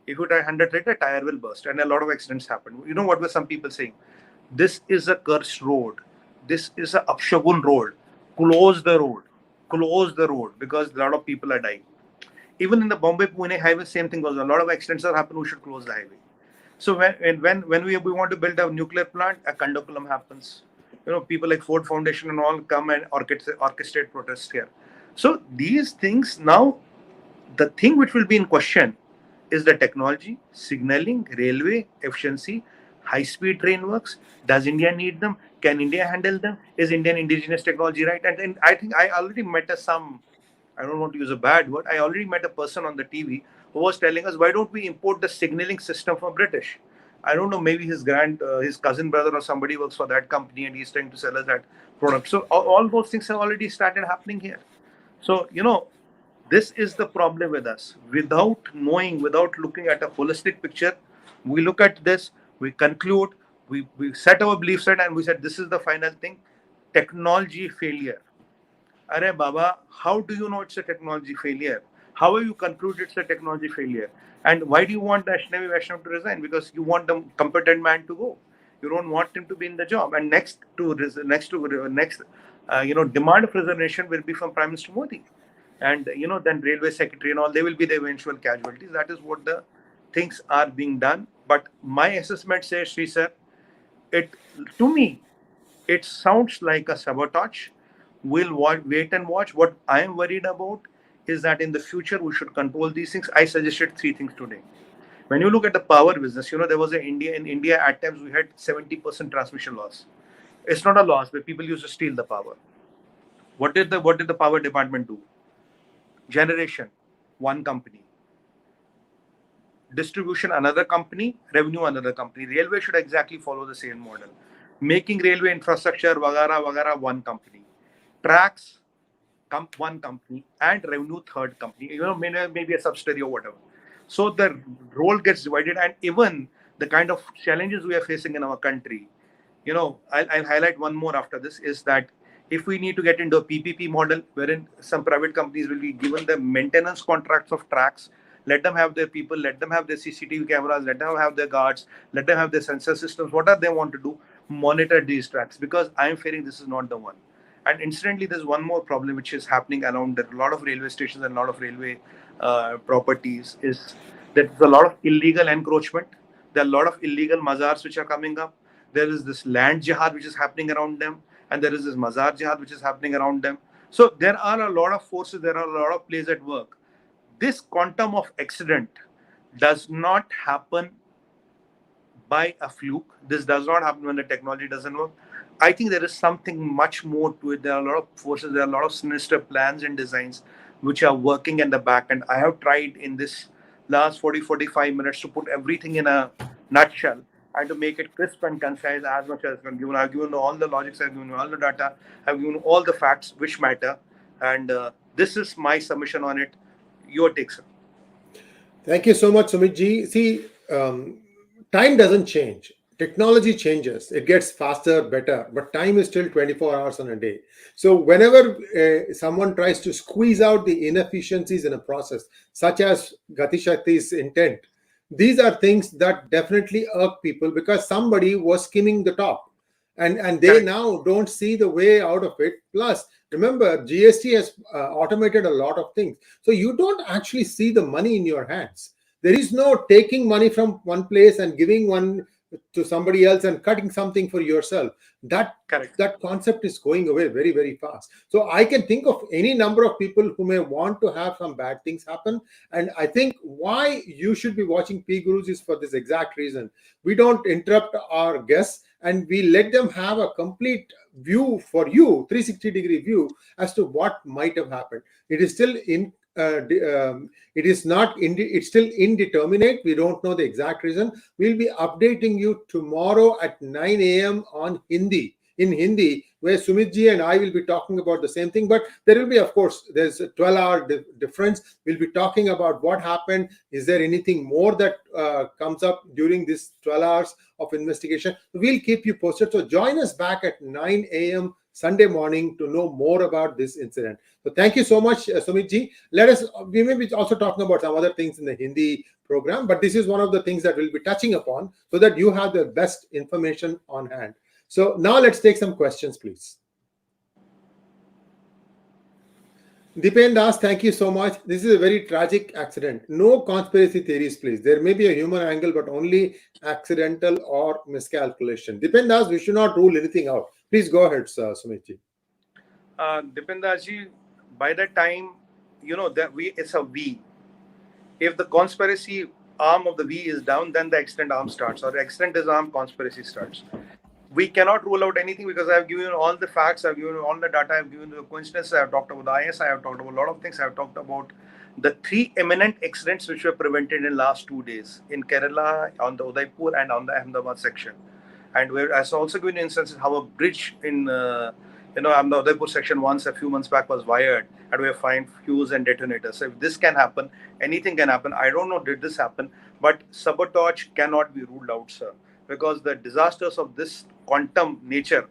If you try 100, the tire will burst. And a lot of accidents happen. You know what were some people saying? This is a cursed road. This is a Upshagun road. Close the road. Close the road, because a lot of people are dying. Even in the Bombay-Pune highway, same thing goes. A lot of accidents are happening. We should close the highway. So when we want to build a nuclear plant, a condoculum happens. People like Ford Foundation and all come and orchestrate protests here. So these things now, the thing which will be in question is the technology, signaling, railway, efficiency, high-speed train works. Does India need them? Can India handle them? Is Indian indigenous technology right? And I think I already met I don't want to use a bad word. I already met a person on the TV who was telling us, why don't we import the signaling system from British? I don't know, maybe his cousin brother or somebody works for that company and he's trying to sell us that product. So all those things have already started happening here. So, this is the problem with us. Without knowing, without looking at a holistic picture, we look at this, we conclude, we set our belief set, and we said, this is the final thing. Technology failure. Arey Baba, how do you know it's a technology failure? How have you concluded it's a technology failure? And why do you want the 𝙒𝙗𝙗 to resign? Because you want the competent man to go. You don't want him to be in the job. And next demand of resignation will be from Prime Minister Modi. And then Railway Secretary and all, they will be the eventual casualties. That is what the things are being done. But my assessment says, Sri sir, to me, it sounds like a sabotage. We'll wait and watch. What I am worried about is that in the future, we should control these things. I suggested 3 things today. When you look at the power business, there was in India, at times we had 70% transmission loss. It's not a loss, but people used to steal the power. What did the power department do? Generation, one company. Distribution, another company. Revenue, another company. Railway should exactly follow the same model. Making railway infrastructure, vagara, one company. Tracks, one company, and revenue, third company. Maybe a subsidiary or whatever. So the role gets divided, and even the kind of challenges we are facing in our country. I'll highlight one more after this, is that if we need to get into a PPP model, wherein some private companies will be given the maintenance contracts of tracks, let them have their people, let them have their CCTV cameras, let them have their guards, let them have their sensor systems, whatever they want to do, monitor these tracks, because I'm fearing this is not the one. And incidentally, there's one more problem which is happening around a lot of railway stations and a lot of railway properties, is that there's a lot of illegal encroachment. There are a lot of illegal mazars which are coming up. There is this land jihad which is happening around them, and there is this mazar jihad which is happening around them. So there are a lot of forces, there are a lot of plays at work. This quantum of accident does not happen by a fluke. This does not happen when the technology doesn't work. I think there is something much more to it. There are a lot of forces, there are a lot of sinister plans and designs which are working in the back. And I have tried in this last 40-45 minutes to put everything in a nutshell and to make it crisp and concise as much as I can give. I've given all the logics, I've given all the data, I've given all the facts which matter. And this is my submission on it. Your take, sir. Thank you so much, Sumit ji. See, time doesn't change. Technology changes. It gets faster, better, but time is still 24 hours on a day. So whenever someone tries to squeeze out the inefficiencies in a process, such as Gati Shakti's intent, these are things that definitely irk people because somebody was skimming the top. And they Correct. now don't see the way out of it. Plus, remember, GST has automated a lot of things. So you don't actually see the money in your hands. There is no taking money from one place and giving one to somebody else and cutting something for yourself. That Correct. that concept is going away very, very fast. So I can think of any number of people who may want to have some bad things happen. And I think why you should be watching PGurus is for this exact reason. We don't interrupt our guests and we let them have a complete view for you, 360-degree view as to what might have happened. It is still it is not it's still indeterminate. We don't know the exact reason. We'll be updating you tomorrow at 9 a.m. on Hindi, in Hindi, where Sumit ji and I will be talking about the same thing. But there will be, of course, there's a 12-hour difference. We'll be talking about what happened. Is there anything more that comes up during this 12 hours of investigation? We'll keep you posted. So join us back at 9 a.m. Sunday morning to know more about this incident. So thank you so much, Sumit ji. We may be also talking about some other things in the Hindi program, but this is one of the things that we'll be touching upon so that you have the best information on hand. So now let's take some questions, please. Dipen Das, thank you so much. This is a very tragic accident. No conspiracy theories, please. There may be a human angle, but only accidental or miscalculation. Dipen Das, we should not rule anything out. Please go ahead, sir, Sumit ji. Dipendaji, by the time, that it's a V. If the conspiracy arm of the V is down, then the accident arm starts, or the accident is arm, conspiracy starts. We cannot rule out anything because I have given you all the facts, I have given you all the data, I have given you the coincidences, I have talked about the IS, I have talked about a lot of things, I have talked about the 3 imminent accidents which were prevented in last 2 days in Kerala, on the Udaipur and on the Ahmedabad section. And where I also given instances how a bridge in Udaipur section once a few months back was wired and we have found fuse and detonators. So if this can happen, anything can happen. I don't know did this happen, but sabotage cannot be ruled out, sir, because the disasters of this quantum nature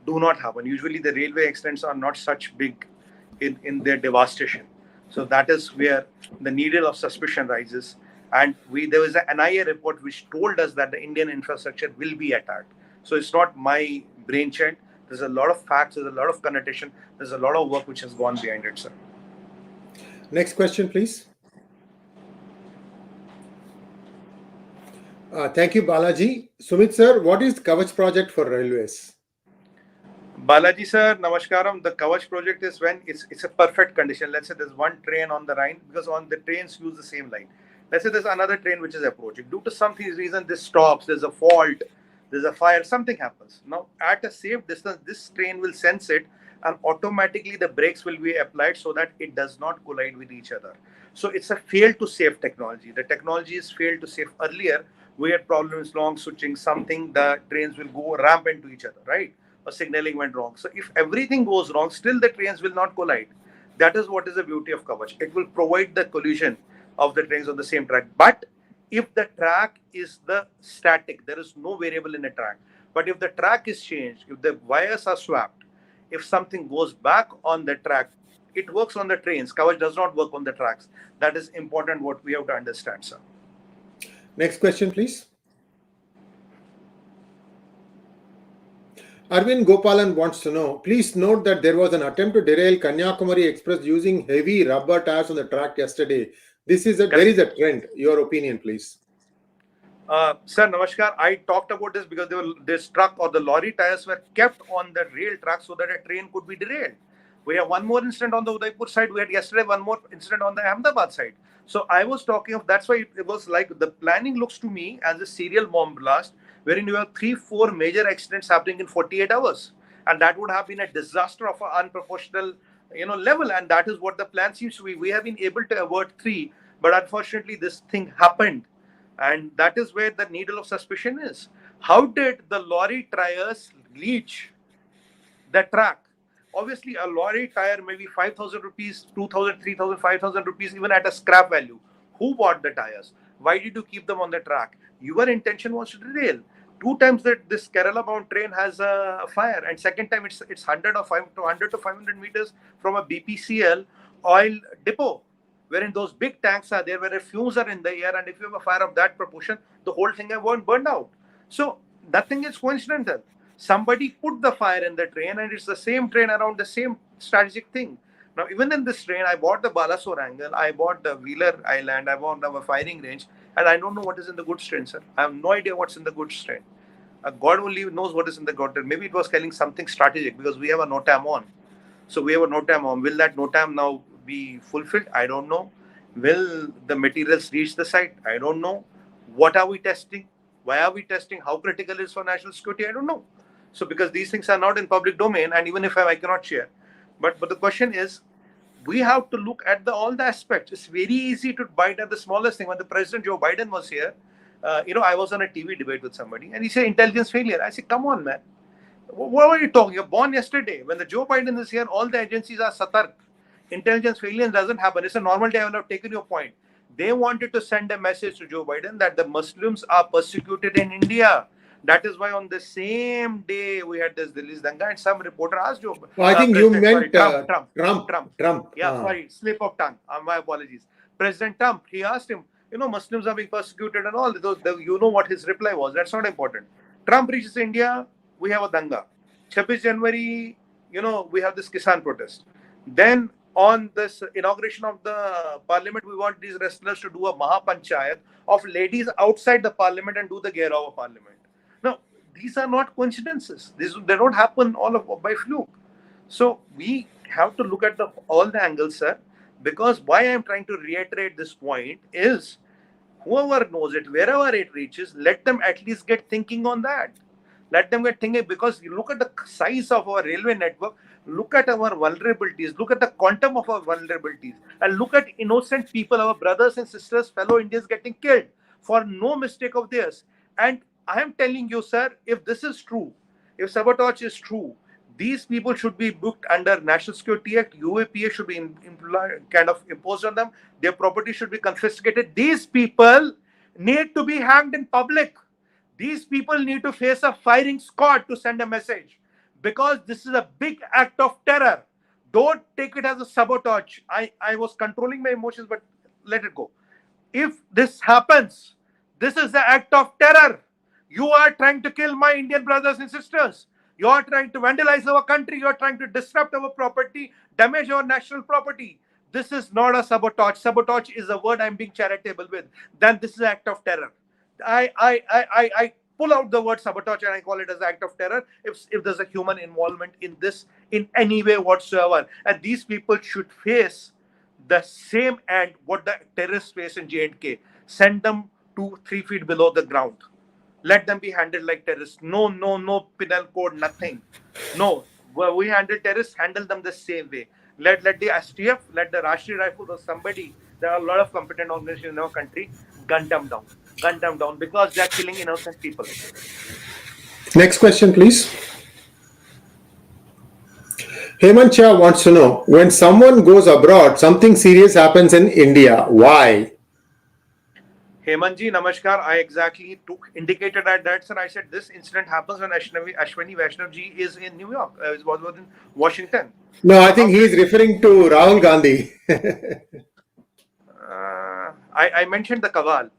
do not happen. Usually the railway accidents are not such big in their devastation. So that is where the needle of suspicion rises. And there was an NIA report which told us that the Indian infrastructure will be attacked. So it's not my brainchild. There's a lot of facts, there's a lot of connotation, there's a lot of work which has gone behind it, sir. Next question, please. Thank you, Balaji. Sumit sir, what is Kavach project for railways? Balaji sir, namaskaram. The Kavach project is when it's a perfect condition. Let's say there's one train on the line, because on the trains use the same line. Let's say there's another train which is approaching. Due to some reason, this stops, there's a fault, there's a fire, something happens. Now, at a safe distance, this train will sense it and automatically the brakes will be applied so that it does not collide with each other. So it's a fail to safe technology. The technology is failed to safe. Earlier, we had problems, long switching, something, the trains will go ramp into each other, right? Or signaling went wrong. So if everything goes wrong, still the trains will not collide. That is what is the beauty of Kavach. It will provide the collision of the trains on the same track. But if the track is the static, there is no variable in a track. But if the track is changed, if the wires are swapped, if something goes back on the track, it works on the trains. Kavach does not work on the tracks. That is important what we have to understand, sir. Next question, please. Arvind Gopalan wants to know, please note that there was an attempt to derail Kanyakumari Express using heavy rubber tires on the track yesterday. There is a trend. Your opinion, please. Sir, namaskar. I talked about this because this truck or the lorry tires were kept on the rail track so that a train could be derailed. We have one more incident on the Udaipur side. We had yesterday one more incident on the Ahmedabad side. So I was talking of, that's why it was like the planning looks to me as a serial bomb blast, wherein you have 3-4 major accidents happening in 48 hours. And that would have been a disaster of an unproportional level. And that is what the plan seems to be. We have been able to avert 3, but unfortunately this thing happened. And that is where the needle of suspicion is. How did the lorry tires reach the track? Obviously, a lorry tire may be 5,000 rupees, 2,000, 3,000, 5,000 rupees, even at a scrap value. Who bought the tires? Why did you keep them on the track? Your intention was to derail. 2 times that this Kerala bound train has a fire, and second time it's 100 or 100 to 500 meters from a BPCL oil depot, wherein those big tanks are there, where fumes are in the air, and if you have a fire of that proportion, the whole thing won't burn out. So nothing is coincidental. Somebody put the fire in the train, and it's the same train around the same strategic thing. Now, even in this train, I bought the Balasore angle, I bought the Wheeler Island, I bought our firing range, and I don't know what is in the goods train, sir. I have no idea what's in the goods train. God only knows what is in the goods train. Maybe it was telling something strategic, because we have a NOTAM on. So we have a NOTAM on. Will that NOTAM now be fulfilled? I don't know. Will the materials reach the site? I don't know. What are we testing? Why are we testing? How critical it is for national security? I don't know. So because these things are not in public domain, and even if I cannot share. But the question is, we have to look at all the aspects. It's very easy to bite at the smallest thing. When the President Joe Biden was here, I was on a TV debate with somebody, and he said intelligence failure. I said, come on, man. What are you talking? You're born yesterday. When the Joe Biden is here, all the agencies are satark. Intelligence failure doesn't happen. It's a normal day. I will have taken your point. They wanted to send a message to Joe Biden that the Muslims are persecuted in India. That is why on the same day we had this Delhi's Danga, and some reporter asked Joe. Well, I think you meant Trump. Yeah, sorry, slip of tongue. My apologies. President Trump. He asked him, Muslims are being persecuted and all. You know what his reply was. That's not important. Trump reaches India, we have a Danga. 26 January, we have this Kisan protest. Then on this inauguration of the parliament, we want these wrestlers to do a Mahapanchayat of ladies outside the parliament and do the Gherav of parliament. Now, these are not coincidences. They don't happen by fluke. So we have to look at all the angles, sir. Because why I am trying to reiterate this point is, whoever knows it, wherever it reaches, let them at least get thinking on that. Let them get thinking, because you look at the size of our railway network, look at our vulnerabilities, look at the quantum of our vulnerabilities, and look at innocent people, our brothers and sisters, fellow Indians getting killed for no mistake of theirs. And I am telling you, sir, if this is true, if sabotage is true, these people should be booked under National Security Act. UAPA should be imposed on them. Their property should be confiscated. These people need to be hanged in public. These people need to face a firing squad to send a message, because this is a big act of terror. Don't take it as a sabotage. I was controlling my emotions, but let it go. If this happens, this is the act of terror. You are trying to kill my Indian brothers and sisters. You are trying to vandalize our country. You are trying to disrupt our property, damage our national property. This is not a sabotage. Sabotage is a word I'm being charitable with. Then this is an act of terror. I pull out the word sabotage and I call it as an act of terror if there's a human involvement in this in any way whatsoever. And these people should face the same end what the terrorists face in J&K. Send them to 3 feet below the ground. Let them be handled like terrorists. No penal code, nothing. No, we handle terrorists, handle them the same way. Let the STF, let the Rashtriya Rifle or somebody, there are a lot of competent organizations in our country, gun them down because they are killing innocent people. Next question, please. Hemant Shah wants to know, when someone goes abroad, something serious happens in India. Why? Hemantji, namaskar. I exactly indicated at that, sir. I said this incident happens when Ashwini Vaishnav is in New York. Was in Washington. No, I think he is referring to Rahul Gandhi. I mentioned the Kaval.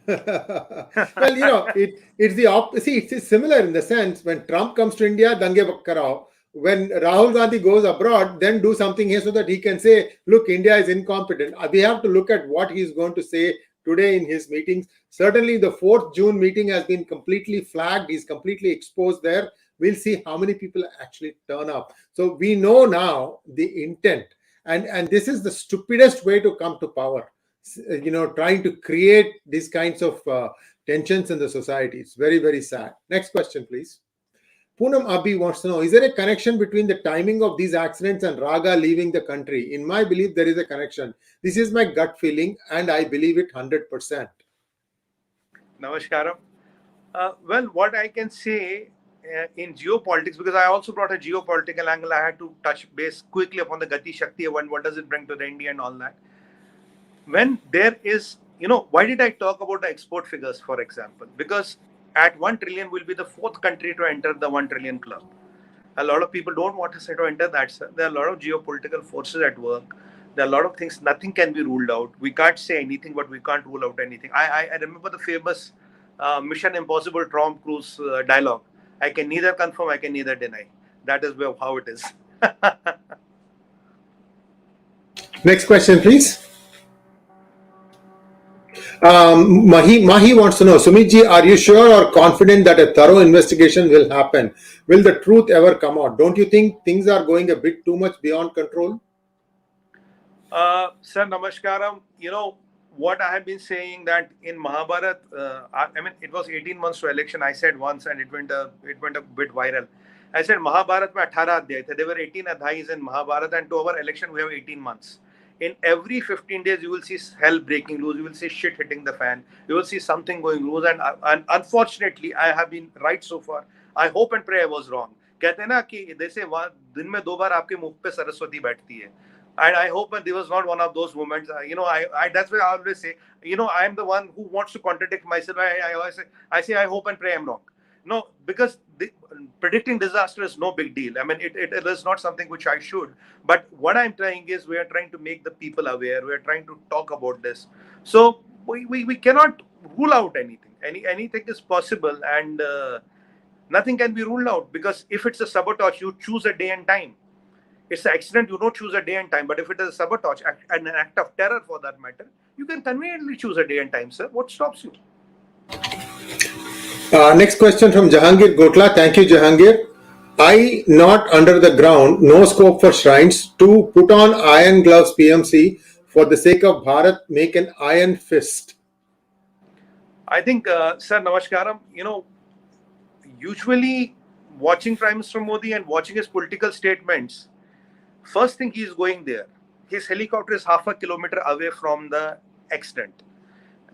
Well, it's the opposite. It's similar in the sense when Trump comes to India, dange karao. When Rahul Gandhi goes abroad, then do something here so that he can say, look, India is incompetent. We have to look at what he's going to say today in his meetings. Certainly the 4th June meeting has been completely flagged. He's completely exposed there. We'll see how many people actually turn up. So we know now the intent. And this is the stupidest way to come to power. Trying to create these kinds of tensions in the society. It's very, very sad. Next question, please. Poonam Abhi wants to know, is there a connection between the timing of these accidents and Raga leaving the country? In my belief, there is a connection. This is my gut feeling and I believe it 100%. Namaskaram. Well, what I can say in geopolitics, because I also brought a geopolitical angle, I had to touch base quickly upon the Gati Shakti and what does it bring to the India and all that. when there is, why did I talk about the export figures, for example? Because at 1 trillion will be the fourth country to enter the 1 trillion club. A lot of people don't want to say to enter that, sir. There are a lot of geopolitical forces at work. There are a lot of things, nothing can be ruled out. We can't say anything, but we can't rule out anything. I remember the famous Mission Impossible Tom Cruise dialogue. I can neither confirm, I can neither deny. That is how it is. Next question, please. Mahi wants to know, Sumitji, are you sure or confident that a thorough investigation will happen? Will the truth ever come out? Don't you think things are going a bit too much beyond control? Sir, namaskaram. What I have been saying that in Mahabharat, it was 18 months to election. I said once, and it went a bit viral. I said Mahabharat mein 18 adhyay the. There were 18 adhyayas in Mahabharat, and to our election we have 18 months. In every 15 days, you will see hell breaking loose. You will see shit hitting the fan. You will see something going loose. And unfortunately, I have been right so far. I hope and pray I was wrong. कहते हैं ना कि जैसे दिन में 2 बार आपके मुख पे सरस्वती बैठती है. And I hope that this was not one of those moments. That's why I always say, I am the one who wants to contradict myself. I say, I hope and pray I'm wrong. No, because predicting disaster is no big deal. It is not something which I should. But what I'm trying is, we are trying to make the people aware. We are trying to talk about this. So we cannot rule out anything. Anything is possible, and nothing can be ruled out, because if it's a sabotage, you choose a day and time. It's an accident, you don't choose a day and time. But if it is a sabotage and an act of terror for that matter, you can conveniently choose a day and time, sir. What stops you? Next question from Jahangir Gotla. Thank you, Jahangir. I not under the ground, no scope for shrines. To put on iron gloves, PMC, for the sake of Bharat, make an iron fist. I think, sir, namaskaram. Usually watching Prime Minister Modi and watching his political statements, first thing he is going there. His helicopter is half a kilometer away from the accident.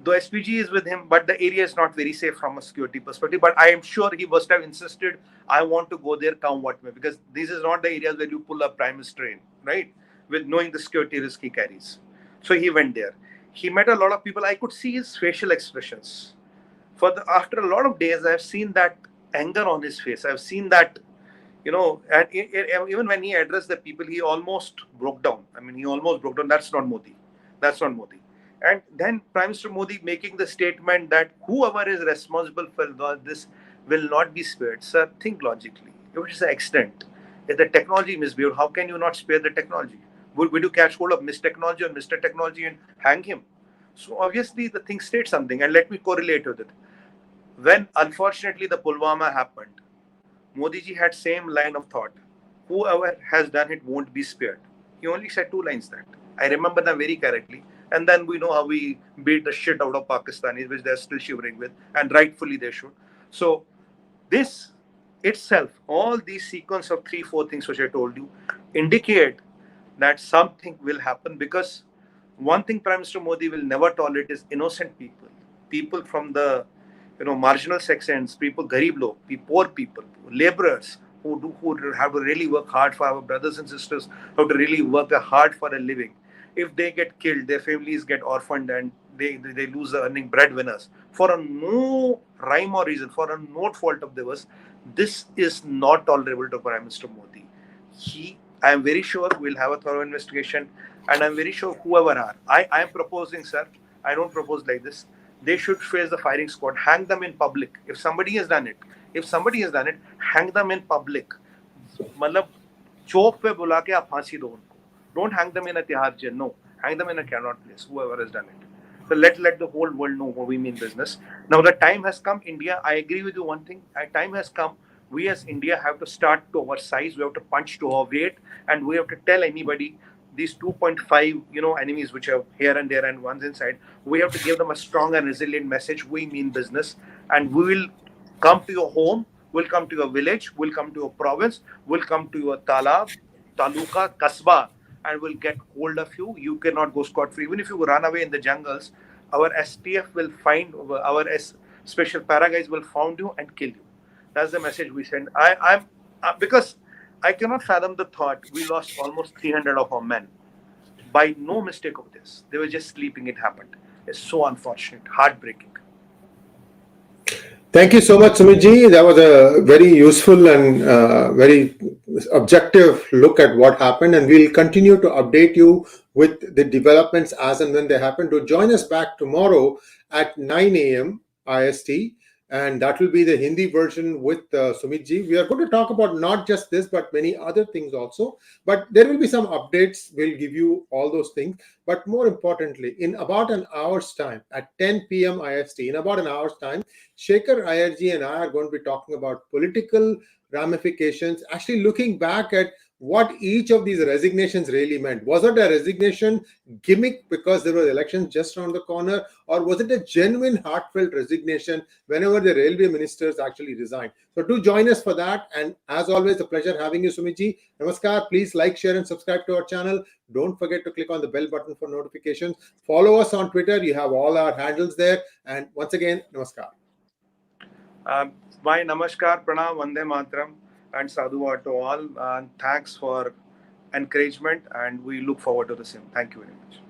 The SPG is with him, but the area is not very safe from a security perspective. But I am sure he must have insisted, I want to go there, come what may, because this is not the areas where you pull a Prime Minister in, right? With knowing the security risk he carries. So he went there. He met a lot of people. I could see his facial expressions. After a lot of days, I have seen that anger on his face. I've seen that, and even when he addressed the people, he almost broke down. He almost broke down. That's not Modi. That's not Modi. And then Prime Minister Modi making the statement that whoever is responsible for this will not be spared. Sir, think logically. If it is an accident, if the technology misbehaved, how can you not spare the technology? Would you catch hold of Miss Technology or Mr. Technology and hang him? So obviously the thing states something, and let me correlate with it. When unfortunately the Pulwama happened, Modi ji had same line of thought. Whoever has done it won't be spared. He only said 2 lines that. I remember them very correctly. And then we know how we beat the shit out of Pakistanis, which they're still shivering with, and rightfully they should. So this itself, all these sequence of 3-4 things which I told you, indicate that something will happen, because one thing Prime Minister Modi will never tolerate is innocent people. People from the marginal sections, people, garib log, poor people, laborers, who have to really work hard for our brothers and sisters, who have to really work hard for a living. If they get killed, their families get orphaned, and they lose the earning breadwinners for a no rhyme or reason, for a no fault of theirs. This is not tolerable to Prime Minister Modi. I am very sure we'll have a thorough investigation, and I'm very sure whoever are, I am proposing, sir, I don't propose like this. They should face the firing squad, hang them in public. If somebody has done it, hang them in public. मतलब चौक पे बुला के आप फांसी दो उनको. Don't hang them in a Tihar jail. No, hang them in a cannot place. Whoever has done it. So let the whole world know what we mean business. Now the time has come, India. I agree with you one thing. Time has come. We as India have to start to our size. We have to punch to our weight, and we have to tell anybody these 2.5 enemies which are here and there and one's inside. We have to give them a strong and resilient message. We mean business, and we will come to your home. We'll come to your village. We'll come to your province. We'll come to your talab, taluka, kasbah, and we'll get hold of you. You cannot go scot-free. Even if you run away in the jungles, our STF will find, our special para guys will find you and kill you. That's the message we send. Because I cannot fathom the thought we lost almost 300 of our men. by no mistake of this. They were just sleeping. It happened. It's so unfortunate, heartbreaking. Thank you so much, Sumitji. That was a very useful and very objective look at what happened, and we'll continue to update you with the developments as and when they happen. To join us back tomorrow at 9 a.m. IST, and that will be the Hindi version with Sumitji. We are going to talk about not just this, but many other things also. But there will be some updates. We'll give you all those things. But more importantly, in about an hour's time, at 10 p.m. IST, in about an hour's time, 𝙤𝙬𝙖𝙪𝙥 and I are going to be talking about political ramifications, actually looking back at what each of these resignations really meant. Was it a resignation gimmick because there were elections just around the corner, or was it a genuine heartfelt resignation whenever the railway ministers actually resigned? So do join us for that, and as always, a pleasure having you, Sumitji. Namaskar. Please like, share and subscribe to our channel. Don't forget to click on the bell button for notifications. Follow us on Twitter. You have all our handles there. And once again, namaskar. My namaskar, pranam, vande mataram, and sadhuva to all. Thanks for encouragement, and we look forward to the same. Thank you very much.